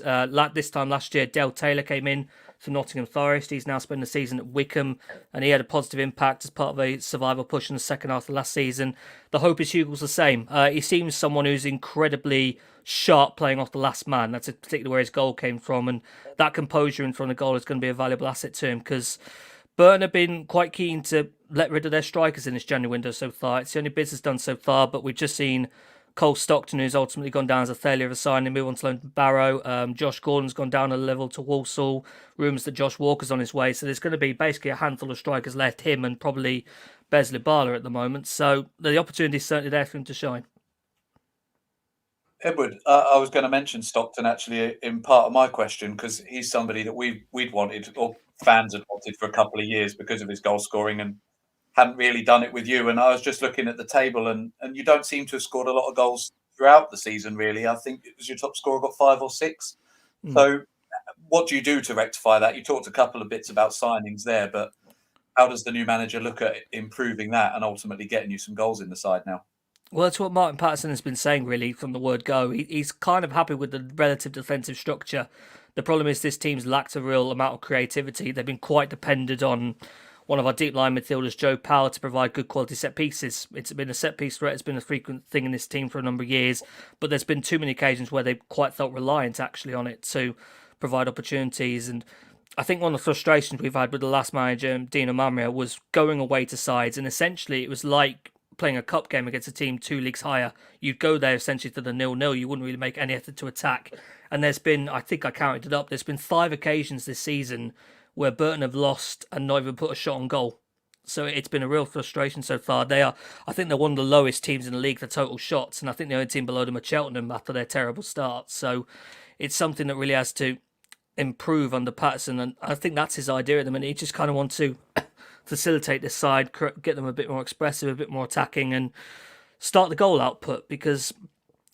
This time last year, Dale Taylor came in from Nottingham Forest. He's now spent the season at Wickham, and he had a positive impact as part of a survival push in the second half of last season. The hope is Hugel's the same. He seems someone who's incredibly sharp playing off the last man. That's particularly where his goal came from, and that composure in front of goal is going to be a valuable asset to him, because Burton have been quite keen to let rid of their strikers in this January window so far. It's the only business done so far, but we've just seen Cole Stockton, who's ultimately gone down as a failure of a signing, move on to loan to Barrow. Josh Gordon's gone down a level to Walsall. Rumours that Josh Walker's on his way. So there's going to be basically a handful of strikers left, him and probably Besley Barler at the moment. So the opportunity is certainly there for him to shine. Edward, I was going to mention Stockton actually in part of my question, because he's somebody that we'd wanted, or fans had wanted for a couple of years because of his goal scoring, and hadn't really done it with you. And I was just looking at the table, and you don't seem to have scored a lot of goals throughout the season, really. I think it was your top scorer, got 5 or 6. So what do you do to rectify that? You talked a couple of bits about signings there, but how does the new manager look at improving that and ultimately getting you some goals in the side now? Well, that's what Martin Patterson has been saying, really, from the word go. He's kind of happy with the relative defensive structure. The problem is this team's lacked a real amount of creativity. They've been quite dependent on one of our deep line midfielders, Joe Powell, to provide good quality set pieces. It's been a set piece threat. It's been a frequent thing in this team for a number of years, but there's been too many occasions where they've quite felt reliant actually on it to provide opportunities. And I think one of the frustrations we've had with the last manager, Dino Mamria, was going away to sides, and essentially it was like playing a cup game against a team 2 leagues higher. You'd go there essentially to the 0-0. You wouldn't really make any effort to attack. And there's been, I think I counted it up, there's been 5 occasions this season where Burton have lost and not even put a shot on goal. So it's been a real frustration so far. I think they're one of the lowest teams in the league for total shots, and I think the only team below them are Charlton after their terrible start. So it's something that really has to improve under Patterson, and I think that's his idea at the minute. He just kind of wants to facilitate this side, get them a bit more expressive, a bit more attacking, and start the goal output, because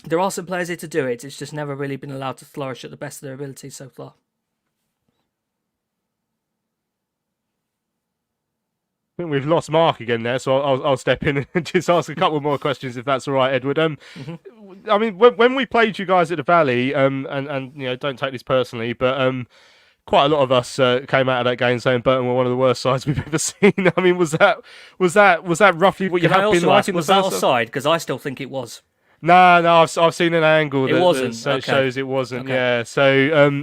there are some players here to do it. It's just never really been allowed to flourish at the best of their ability so far. I think we've lost Mark again there, so I'll step in and just ask a couple more questions, if that's all right, Edward. I mean, when we played you guys at the Valley, and don't take this personally, but quite a lot of us came out of that game saying Burton were one of the worst sides we've ever seen. I mean, was that roughly what you have been like in the was that first? offside? Because I still think it was. No, I've seen an angle It wasn't. that Okay. shows it wasn't. Okay. Yeah, so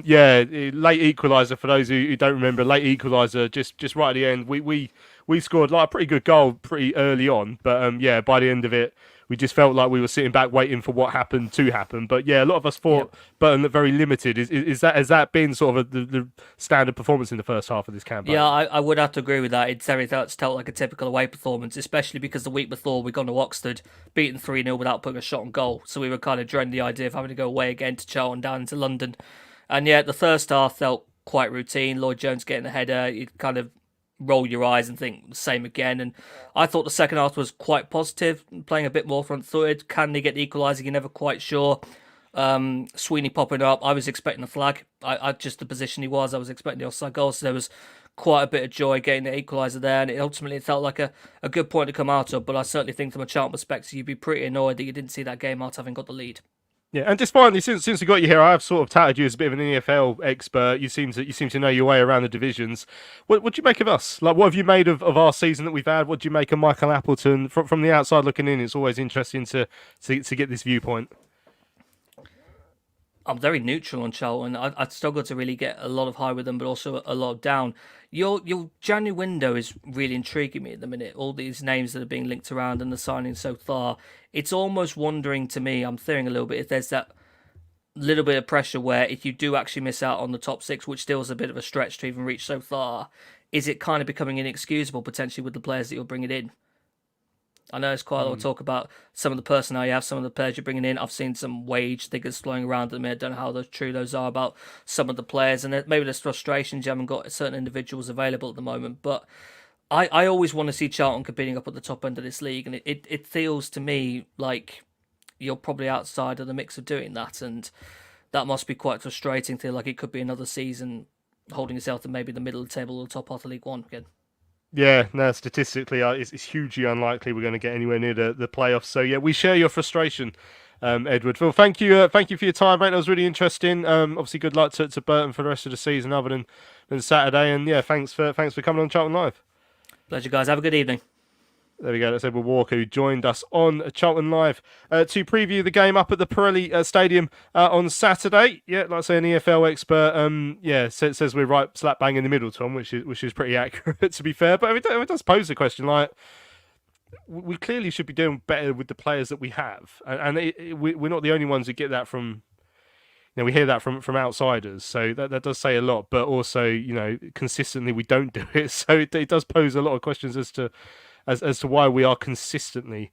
late equaliser for those who don't remember. Late equaliser, just right at the end. We scored like a pretty good goal pretty early on, but by the end of it, we just felt like we were sitting back waiting for what happened to happen. But yeah, a lot of us thought Burton looked very limited. Has that been sort of the standard performance in the first half of this campaign? Yeah, I would have to agree with that. It's felt like a typical away performance, especially because the week before we'd gone to Oxford, beaten 3-0 without putting a shot on goal. So we were kind of dreading the idea of having to go away again to Charlton, down into London. And yeah, the first half felt quite routine. Lloyd Jones getting a header, you kind of roll your eyes and think same again. And I thought the second half was quite positive, playing a bit more front-footed. Can they get the equaliser? You're never quite sure. Sweeney popping up. I was expecting a flag. I just the position he was, I was expecting the offside goal. So there was quite a bit of joy getting the equaliser there, and it ultimately felt like a good point to come out of. But I certainly think from a Charlton perspective, you'd be pretty annoyed that you didn't see that game out having got the lead. Yeah, and just finally, since we got you here, I have sort of touted you as a bit of an EFL expert. You seem to know your way around the divisions. What do you make of us? Like, what have you made of our season that we've had? What do you make of Michael Appleton? From the outside looking in, it's always interesting to get this viewpoint. I'm very neutral on Charlton. I struggle to really get a lot of high with them, but also a lot of down. Your January window is really intriguing me at the minute. All these names that are being linked around and the signings so far. It's almost wondering to me, I'm fearing a little bit, if there's that little bit of pressure where if you do actually miss out on the top six, which still is a bit of a stretch to even reach so far, is it kind of becoming inexcusable potentially with the players that you're bringing in? I know there's quite a lot of talk about some of the personnel you have, some of the players you're bringing in. I've seen some wage figures flowing around at the minute. Don't know how true those are about some of the players. And maybe there's frustrations you haven't got certain individuals available at the moment. But I always want to see Charlton competing up at the top end of this league. And it feels to me like you're probably outside of the mix of doing that. And that must be quite frustrating. Feel like it could be another season holding yourself to maybe the middle of the table or the top half of League One again. Yeah, no, statistically, it's hugely unlikely we're going to get anywhere near the playoffs. So, yeah, we share your frustration, Edward. Well, thank you for your time, mate. That was really interesting. Obviously, good luck to Burton for the rest of the season other than Saturday. And, yeah, thanks for coming on Charlton Live. Pleasure, guys. Have a good evening. There we go. That's Edward Walker, who joined us on Charlton Live to preview the game up at the Pirelli Stadium on Saturday. Yeah, like I say, an EFL expert. Says we're right slap bang in the middle, Tom, which is pretty accurate, to be fair. But it does pose a question. Like, we clearly should be doing better with the players that we have, and we're not the only ones who get that from. We hear that from outsiders, so that does say a lot. But also, consistently we don't do it, so it does pose a lot of questions as to why we are consistently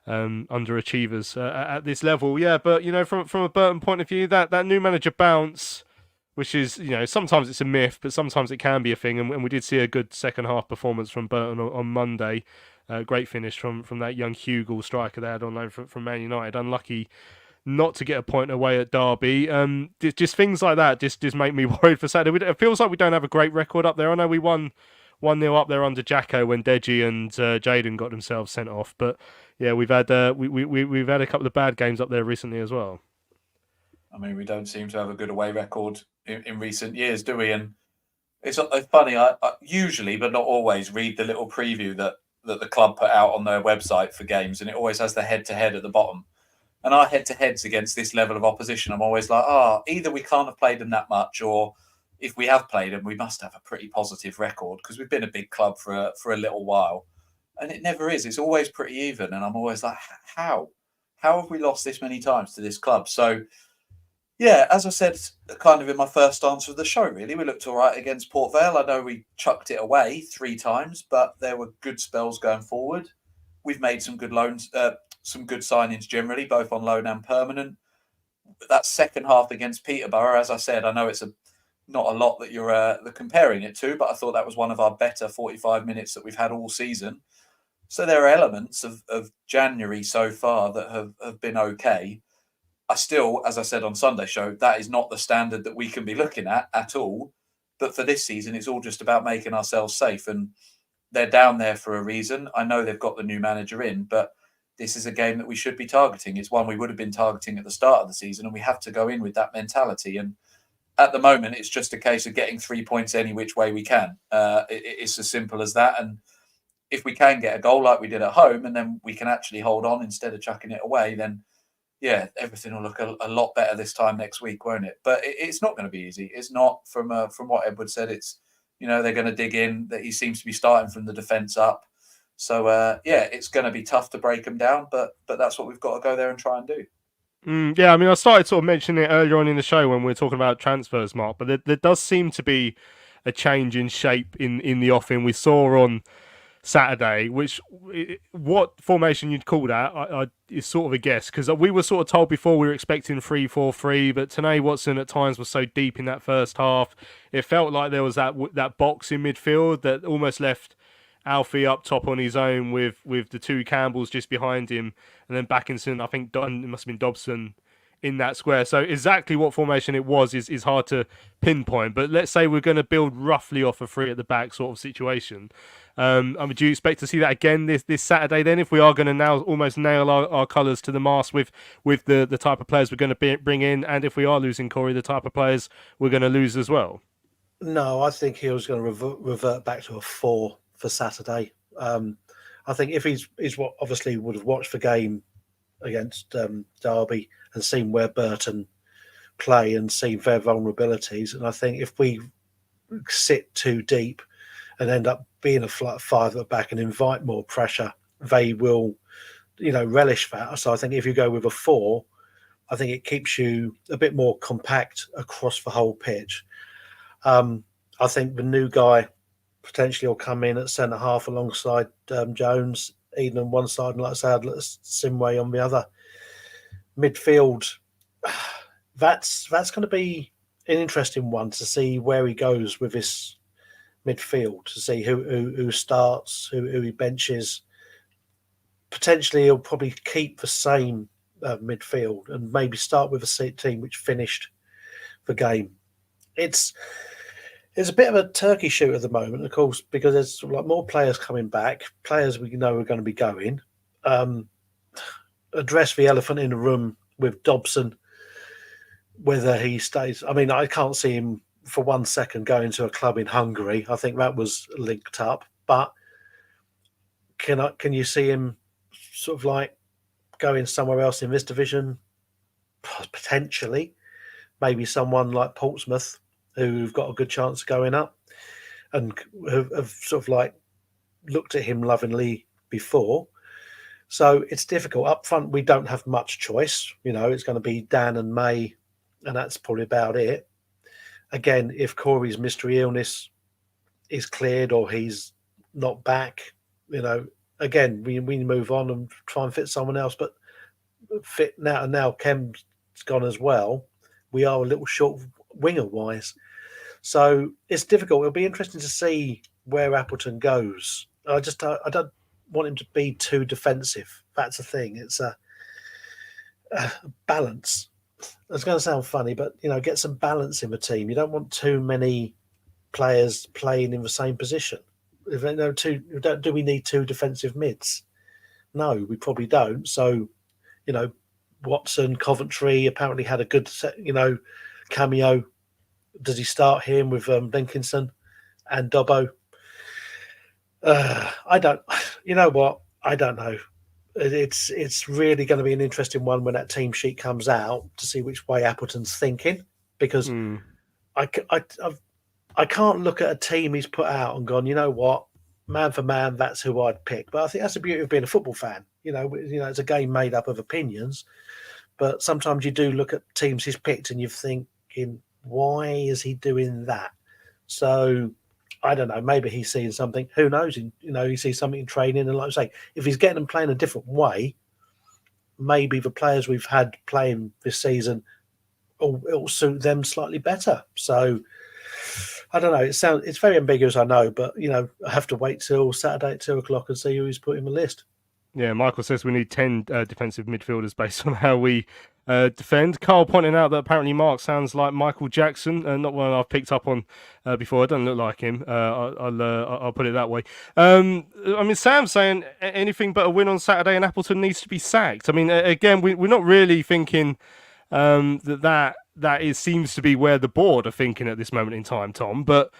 underachievers at this level. Yeah, but from a Burton point of view, that new manager bounce, which is sometimes it's a myth, but sometimes it can be a thing. And we did see a good second half performance from Burton on Monday. Great finish from that young Hugill striker they had on loan from Man United. Unlucky not to get a point away at Derby. Just things like that just make me worried for Saturday. It feels like we don't have a great record up there. I know we won 1-0 up there under Jacko when Deji and Jaden got themselves sent off. But yeah, we've had we've had a couple of bad games up there recently as well. I mean, we don't seem to have a good away record in recent years, do we? And it's funny. I usually, but not always, read the little preview that the club put out on their website for games, and it always has the head-to-head at the bottom. And our head-to-heads against this level of opposition, I'm always like, either we can't have played them that much, or if we have played them, we must have a pretty positive record because we've been a big club for a little while. And it never is. It's always pretty even. And I'm always like, how? How have we lost this many times to this club? So, yeah, as I said, kind of in my first answer of the show, really, we looked all right against Port Vale. I know we chucked it away 3 times, but there were good spells going forward. We've made some good loans, some good signings generally, both on loan and permanent. That second half against Peterborough, as I said, I know it's not a lot that you're comparing it to, but I thought that was one of our better 45 minutes that we've had all season. So there are elements of January so far that have been okay. I still, as I said on Sunday show, that is not the standard that we can be looking at all. But for this season, it's all just about making ourselves safe. And they're down there for a reason. I know they've got the new manager in, but this is a game that we should be targeting. It's one we would have been targeting at the start of the season, and we have to go in with that mentality. And at the moment, it's just a case of getting 3 points any which way we can. It's as simple as that. And if we can get a goal like we did at home, and then we can actually hold on instead of chucking it away, then yeah, everything will look a lot better this time next week, won't it? But it's not going to be easy. It's not from what Edward said. It's they're going to dig in. That he seems to be starting from the defence up. So it's going to be tough to break them down, but that's what we've got to go there and try and do. Yeah, I mean, I started sort of mentioning it earlier on in the show when we were talking about transfers, Mark, but there does seem to be a change in shape in the offing. We saw on Saturday, which what formation you'd call that is sort of a guess, because we were sort of told before we were expecting 3-4-3, but Tanae Watson at times was so deep in that first half, it felt like there was that box in midfield that almost left Alfie up top on his own with the two Campbells just behind him, and then Backinson, I think it must have been Dobson in that square. So exactly what formation it was is hard to pinpoint, but let's say we're going to build roughly off a three at the back sort of situation. I mean, do you expect to see that again this Saturday then, if we are going to now almost nail our colours to the mast with the type of players we're going to bring in, and if we are losing Cory, the type of players we're going to lose as well? No, I think he was going to revert back to a 4 for Saturday. I think if he's what obviously would have watched the game against Derby and seen where Burton play and seen their vulnerabilities, and I think if we sit too deep and end up being a flat 5 at the back and invite more pressure, they will, relish that. So I think if you go with a 4, I think it keeps you a bit more compact across the whole pitch. I think the new guy potentially will come in at centre half alongside Jones, Eden on one side, and like I said, Simway on the other. Midfield, that's going to be an interesting one to see where he goes with this midfield, to see who starts, who he benches. Potentially, he'll probably keep the same midfield and maybe start with a team which finished the game. It's a bit of a turkey shoot at the moment, of course, because there's like more players coming back, players we know are going to be going. Address the elephant in the room with Dobson, whether he stays. I mean, I can't see him for 1 second going to a club in Hungary. I think that was linked up, but can you see him sort of like going somewhere else in this division? Potentially, maybe someone like Portsmouth, who've got a good chance of going up and have sort of like looked at him lovingly before. So it's difficult. Up front, we don't have much choice. It's going to be Dan and May, and that's probably about it. Again, if Cory's mystery illness is cleared or he's not back, again, we move on and try and fit someone else. But fit now Kem's gone as well. We are a little short winger-wise. So it's difficult. It'll be interesting to see where Appleton goes. I don't want him to be too defensive. That's the thing. It's a balance. It's going to sound funny, but, get some balance in the team. You don't want too many players playing in the same position. Do we need 2 defensive mids? No, we probably don't. So, Watson, Coventry apparently had a good, cameo. Does he start him with Benkinson and Dobbo? I don't. You know what? I don't know. It's really going to be an interesting one when that team sheet comes out to see which way Appleton's thinking, because I can't look at a team he's put out and gone, you know what, man for man, that's who I'd pick. But I think that's the beauty of being a football fan. It's a game made up of opinions, but sometimes you do look at teams he's picked and you're thinking, why is he doing that? So I don't know. Maybe he's seeing something. Who knows? He sees something in training, and like I say, if he's getting them playing a different way, maybe the players we've had playing this season, it'll suit them slightly better. So I don't know. It's very ambiguous, I know, but I have to wait till Saturday at 2:00 and see who he's put in the list. Yeah, Michael says we need 10 defensive midfielders based on how we defend. Carl pointing out that apparently Mark sounds like Michael Jackson, not one I've picked up on before. It doesn't look like him. I'll put it that way. I mean, Sam's saying anything but a win on Saturday and Appleton needs to be sacked. I mean, again, we're not really thinking that seems to be where the board are thinking at this moment in time, Tom. But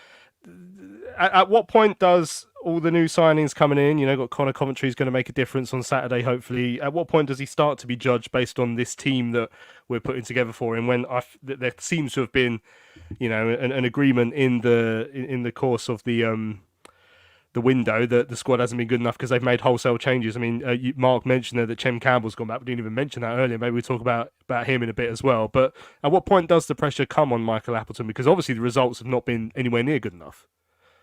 at what point does all the new signings coming in, got Connor Coventry's going to make a difference on Saturday, hopefully. At what point does he start to be judged based on this team that we're putting together for him? When there seems to have been, an agreement in the course of the the window that the squad hasn't been good enough because they've made wholesale changes. I mean, Mark mentioned there that Chem Campbell's gone back. We didn't even mention that earlier. Maybe we'll talk about him in a bit as well. But at what point does the pressure come on Michael Appleton? Because obviously the results have not been anywhere near good enough.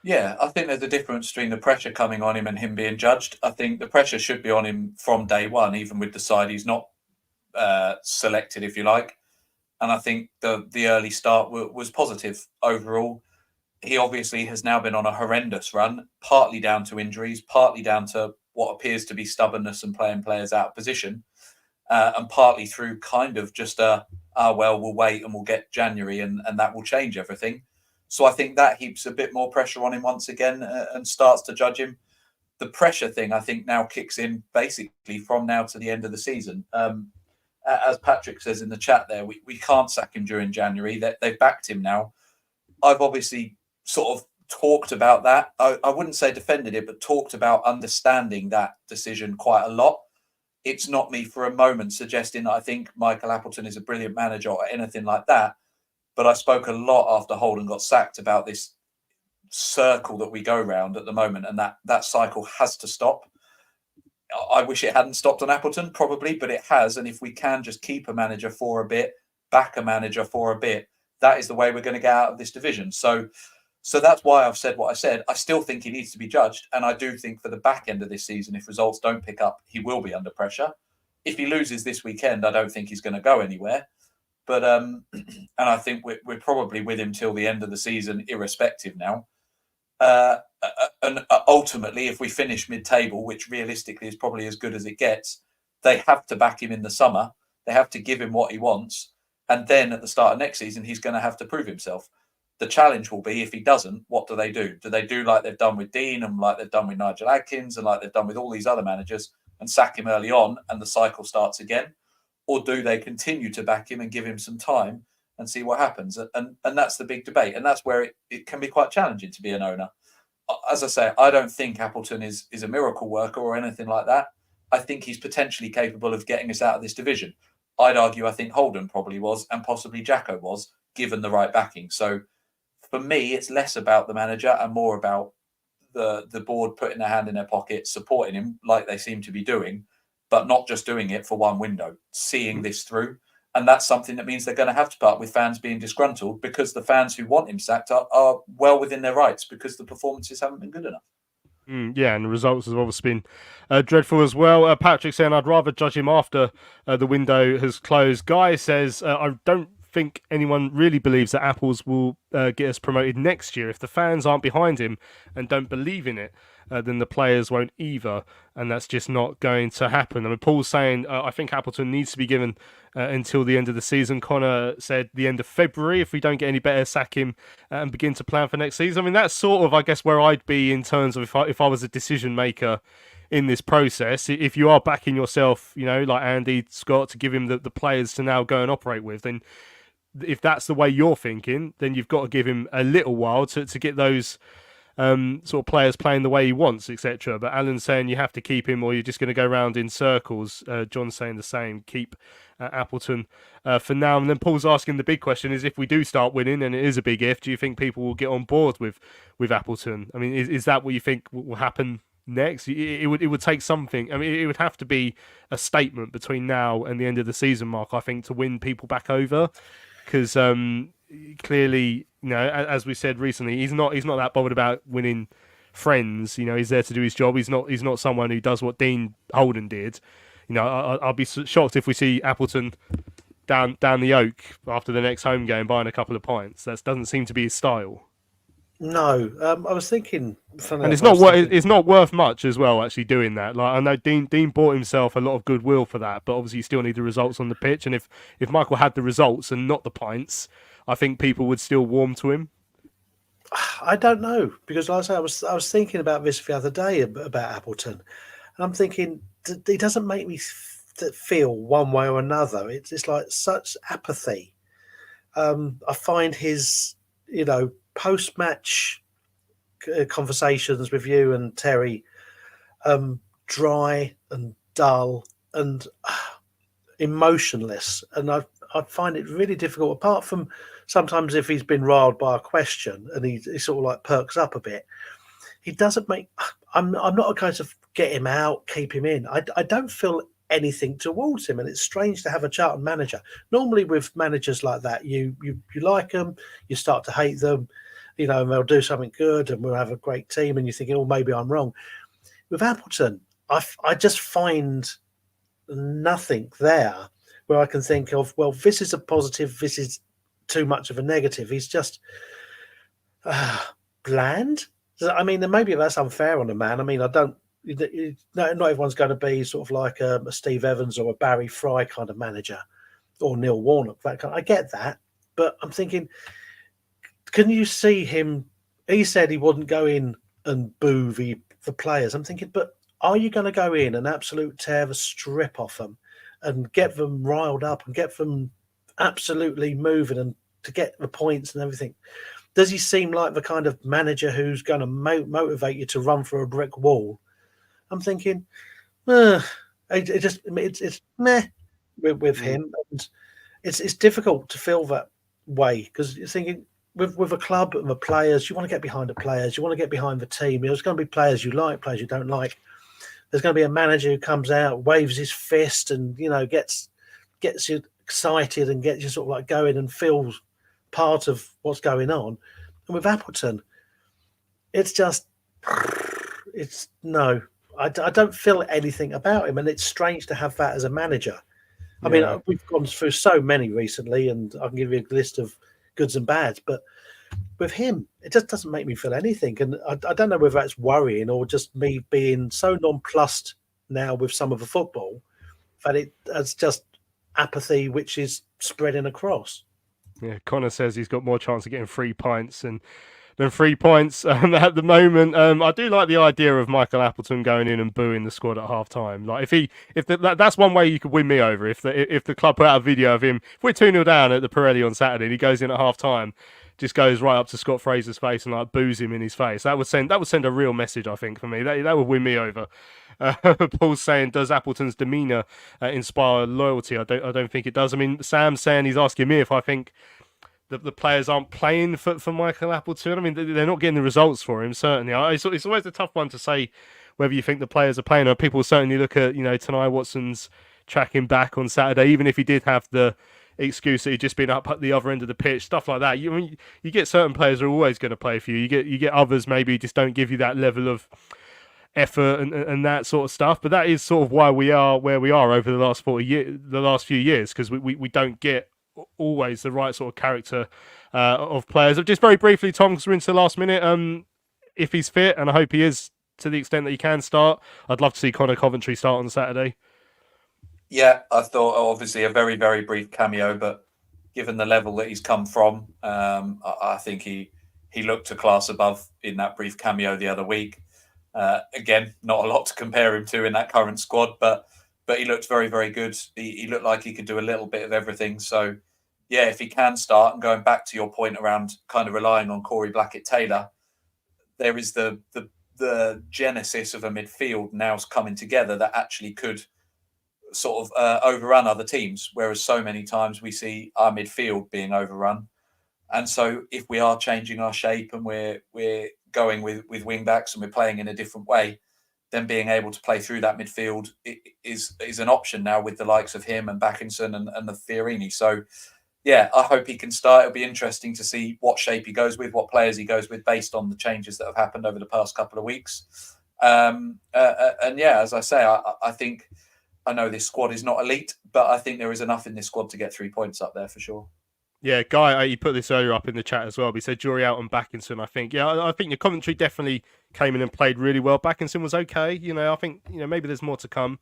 Yeah, I think there's a difference between the pressure coming on him and him being judged. I think the pressure should be on him from day one, even with the side he's not selected, if you like. And I think the early start was positive overall. He obviously has now been on a horrendous run, partly down to injuries, partly down to what appears to be stubbornness and playing players out of position, and partly through kind of just we'll wait and we'll get January and that will change everything. So I think that heaps a bit more pressure on him once again and starts to judge him. The pressure thing, I think, now kicks in basically from now to the end of the season. As Patrick says in the chat there, we can't sack him during January. They've backed him now. I've obviously sort of talked about that. I wouldn't say defended it, but talked about understanding that decision quite a lot. It's not me for a moment suggesting that I think Michael Appleton is a brilliant manager or anything like that. But I spoke a lot after Holden got sacked about this circle that we go round at the moment, and that cycle has to stop. I wish it hadn't stopped on Appleton, probably, but it has. And if we can just keep a manager for a bit, back a manager for a bit, that is the way we're going to get out of this division. So that's why I've said what I said. I still think he needs to be judged. And I do think for the back end of this season, if results don't pick up, he will be under pressure. If he loses this weekend, I don't think he's going to go anywhere. But and I think we're probably with him till the end of the season, irrespective now. And ultimately, if we finish mid-table, which realistically is probably as good as it gets, they have to back him in the summer. They have to give him what he wants. And then at the start of next season, he's going to have to prove himself. The challenge will be, if he doesn't, what do they do? Do they do like they've done with Dean and like they've done with Nigel Adkins and like they've done with all these other managers and sack him early on and the cycle starts again? Or do they continue to back him and give him some time and see what happens? And that's the big debate. And that's where it can be quite challenging to be an owner. As I say, I don't think Appleton is a miracle worker or anything like that. I think he's potentially capable of getting us out of this division. I'd argue I think Holden probably was, and possibly Jacko was, given the right backing. So for me, it's less about the manager and more about the board putting their hand in their pocket, supporting him like they seem to be doing, but not just doing it for one window, seeing this through. And that's something that means they're going to have to put up with fans being disgruntled, because the fans who want him sacked are well within their rights because the performances haven't been good enough. Yeah, and the results have obviously been dreadful as well. Patrick saying, I'd rather judge him after the window has closed. Guy says, I don't think anyone really believes that Apples will get us promoted next year. If the fans aren't behind him and don't believe in it, then the players won't either, and that's just not going to happen. I mean, Paul's saying, I think Appleton needs to be given until the end of the season. Connor said the end of February. If we don't get any better, sack him and begin to plan for next season. I mean, that's sort of, I guess, where I'd be in terms of if I was a decision maker in this process. If you are backing yourself, like Andy Scott, to give him the players to now go and operate with, then if that's the way you're thinking, then you've got to give him a little while to get those sort of players playing the way he wants, etc. But Alan's saying you have to keep him or you're just going to go round in circles. John's saying the same. Keep Appleton for now. And then Paul's asking the big question is, if we do start winning, and it is a big if, do you think people will get on board with Appleton? I mean, is that what you think will happen next? It would take something. I mean, it would have to be a statement between now and the end of the season, Mark, I think, to win people back over. Because clearly, as we said recently, he's not that bothered about winning friends. He's there to do his job. He's not someone who does what Dean Holden did. I'll be shocked if we see Appleton down the Oak after the next home game buying a couple of pints. That doesn't seem to be his style. No, I was thinking, and it's not worth much as well. Actually, doing that, like I know Dean bought himself a lot of goodwill for that, but obviously you still need the results on the pitch. And if Michael had the results and not the pints, I think people would still warm to him. I don't know, because like I say, I was thinking about this the other day about Appleton, and I'm thinking he doesn't make me feel one way or another. It's like such apathy. I find his post-match conversations with you and Terry dry and dull and emotionless, and I find it really difficult, apart from sometimes if he's been riled by a question and he sort of like perks up a bit. he doesn't make. I'm not a case of get him out, keep him in. I don't feel anything towards him, and it's strange to have a Charlton manager. Normally, with managers like that, you like them, you start to hate them, and they'll do something good, and we'll have a great team, and you're thinking, oh, maybe I'm wrong. With Appleton, I just find nothing there where I can think of, well, this is a positive, this is too much of a negative. He's just bland. I mean, and maybe that's unfair on the man. I mean, not everyone's going to be sort of like a Steve Evans or a Barry Fry kind of manager, or Neil Warnock. I get that, but I'm thinking, can you see him? He said he wouldn't go in and boo the players. I'm thinking, but are you going to go in and absolute tear the strip off them and get them riled up and get them absolutely moving and to get the points and everything? Does he seem like the kind of manager who's going to motivate you to run through a brick wall? I'm thinking, it's meh with him, and it's difficult to feel that way because you're thinking with a club and the players, you want to get behind the players, you want to get behind the team. There's going to be players you like, players you don't like. There's going to be a manager who comes out, waves his fist, and gets you excited and gets you sort of like going and feels part of what's going on. And with Appleton, it's just no. I don't feel anything about him, and it's strange to have that as a manager. I mean, we've gone through so many recently, and I can give you a list of goods and bads, but with him, it just doesn't make me feel anything. And I don't know whether that's worrying or just me being so nonplussed now with some of the football that it's just apathy, which is spreading across. Yeah, Connor says he's got more chance of getting 3 pints than 3 points at the moment. I do like the idea of Michael Appleton going in and booing the squad at half time. Like that's one way you could win me over. If the club put out a video of him, if we're 2-0 down at the Pirelli on Saturday and he goes in at half time, just goes right up to Scott Fraser's face and like boos him in his face, that would send a real message, I think, for me. That would win me over. Paul's saying, does Appleton's demeanour inspire loyalty? I don't think it does. I mean, Sam's saying, he's asking me if I think the players aren't playing for Michael Appleton. I mean, they're not getting the results for him, certainly. It's always a tough one to say whether you think the players are playing. Or people certainly look at, Tanai Watson's tracking back on Saturday, even if he did have the excuse that he'd just been up at the other end of the pitch, stuff like that. You get certain players who are always going to play for you. You get others maybe just don't give you that level of effort and that sort of stuff. But that is sort of why we are where we are over the last few years, because we don't get always the right sort of character of players. Just very briefly, Tom, because we're into the last minute, if he's fit, and I hope he is to the extent that he can start, I'd love to see Connor Coventry start on Saturday. Yeah, I thought obviously a very, very brief cameo, but given the level that he's come from, I think he looked a class above in that brief cameo the other week. Again, not a lot to compare him to in that current squad, but he looked very, very good. He looked like he could do a little bit of everything. So, yeah, if he can start, and going back to your point around kind of relying on Cory Blackett-Taylor, there is the genesis of a midfield now's coming together that actually could sort of overrun other teams, whereas so many times we see our midfield being overrun. And so if we are changing our shape and we're going with wing backs and we're playing in a different way, then being able to play through that midfield is an option now with the likes of him and Backinson and the Fiorini. So, yeah, I hope he can start. It'll be interesting to see what shape he goes with, what players he goes with based on the changes that have happened over the past couple of weeks. And yeah, as I say, I think, I know this squad is not elite, but I think there is enough in this squad to get 3 points up there for sure. Yeah, Guy, he put this earlier up in the chat as well. But he said Jury out and Backinson. I think, I think the Coventry definitely came in and played really well. Backinson was okay. I think maybe there's more to come,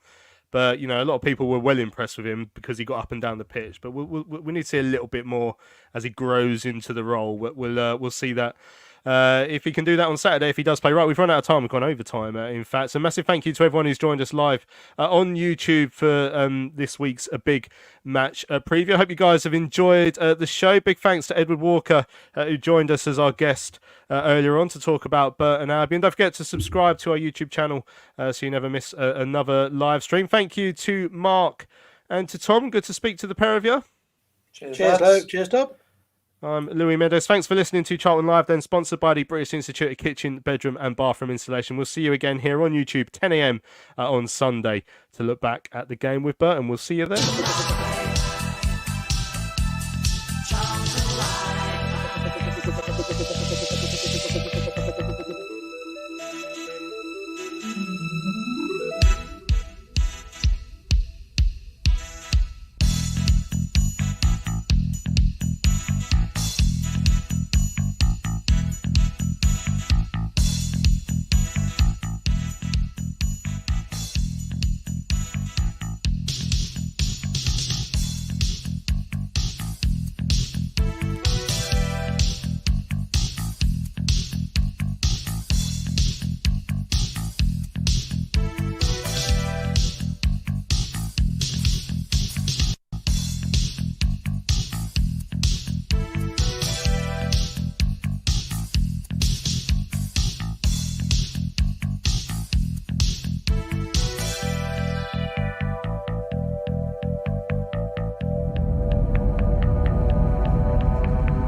but a lot of people were well impressed with him because he got up and down the pitch. But we need to see a little bit more as he grows into the role. We'll see that. If he can do that on Saturday, if he does play right. We've run out of time. We've gone overtime, in fact. So massive thank you to everyone who's joined us live on YouTube for this week's big match preview. I hope you guys have enjoyed the show. Big thanks to Edward Walker, who joined us as our guest earlier on to talk about Burton Albion. Don't forget to subscribe to our YouTube channel so you never miss another live stream. Thank you to Mark and to Tom. Good to speak to the pair of you. Cheers, Luke. Cheers, Tom. I'm Louis Meadows. Thanks for listening to Charlton Live, then sponsored by the British Institute of Kitchen, Bedroom and Bathroom Installation. We'll see you again here on YouTube, 10 a.m. On Sunday to look back at the game with Burton. We'll see you then.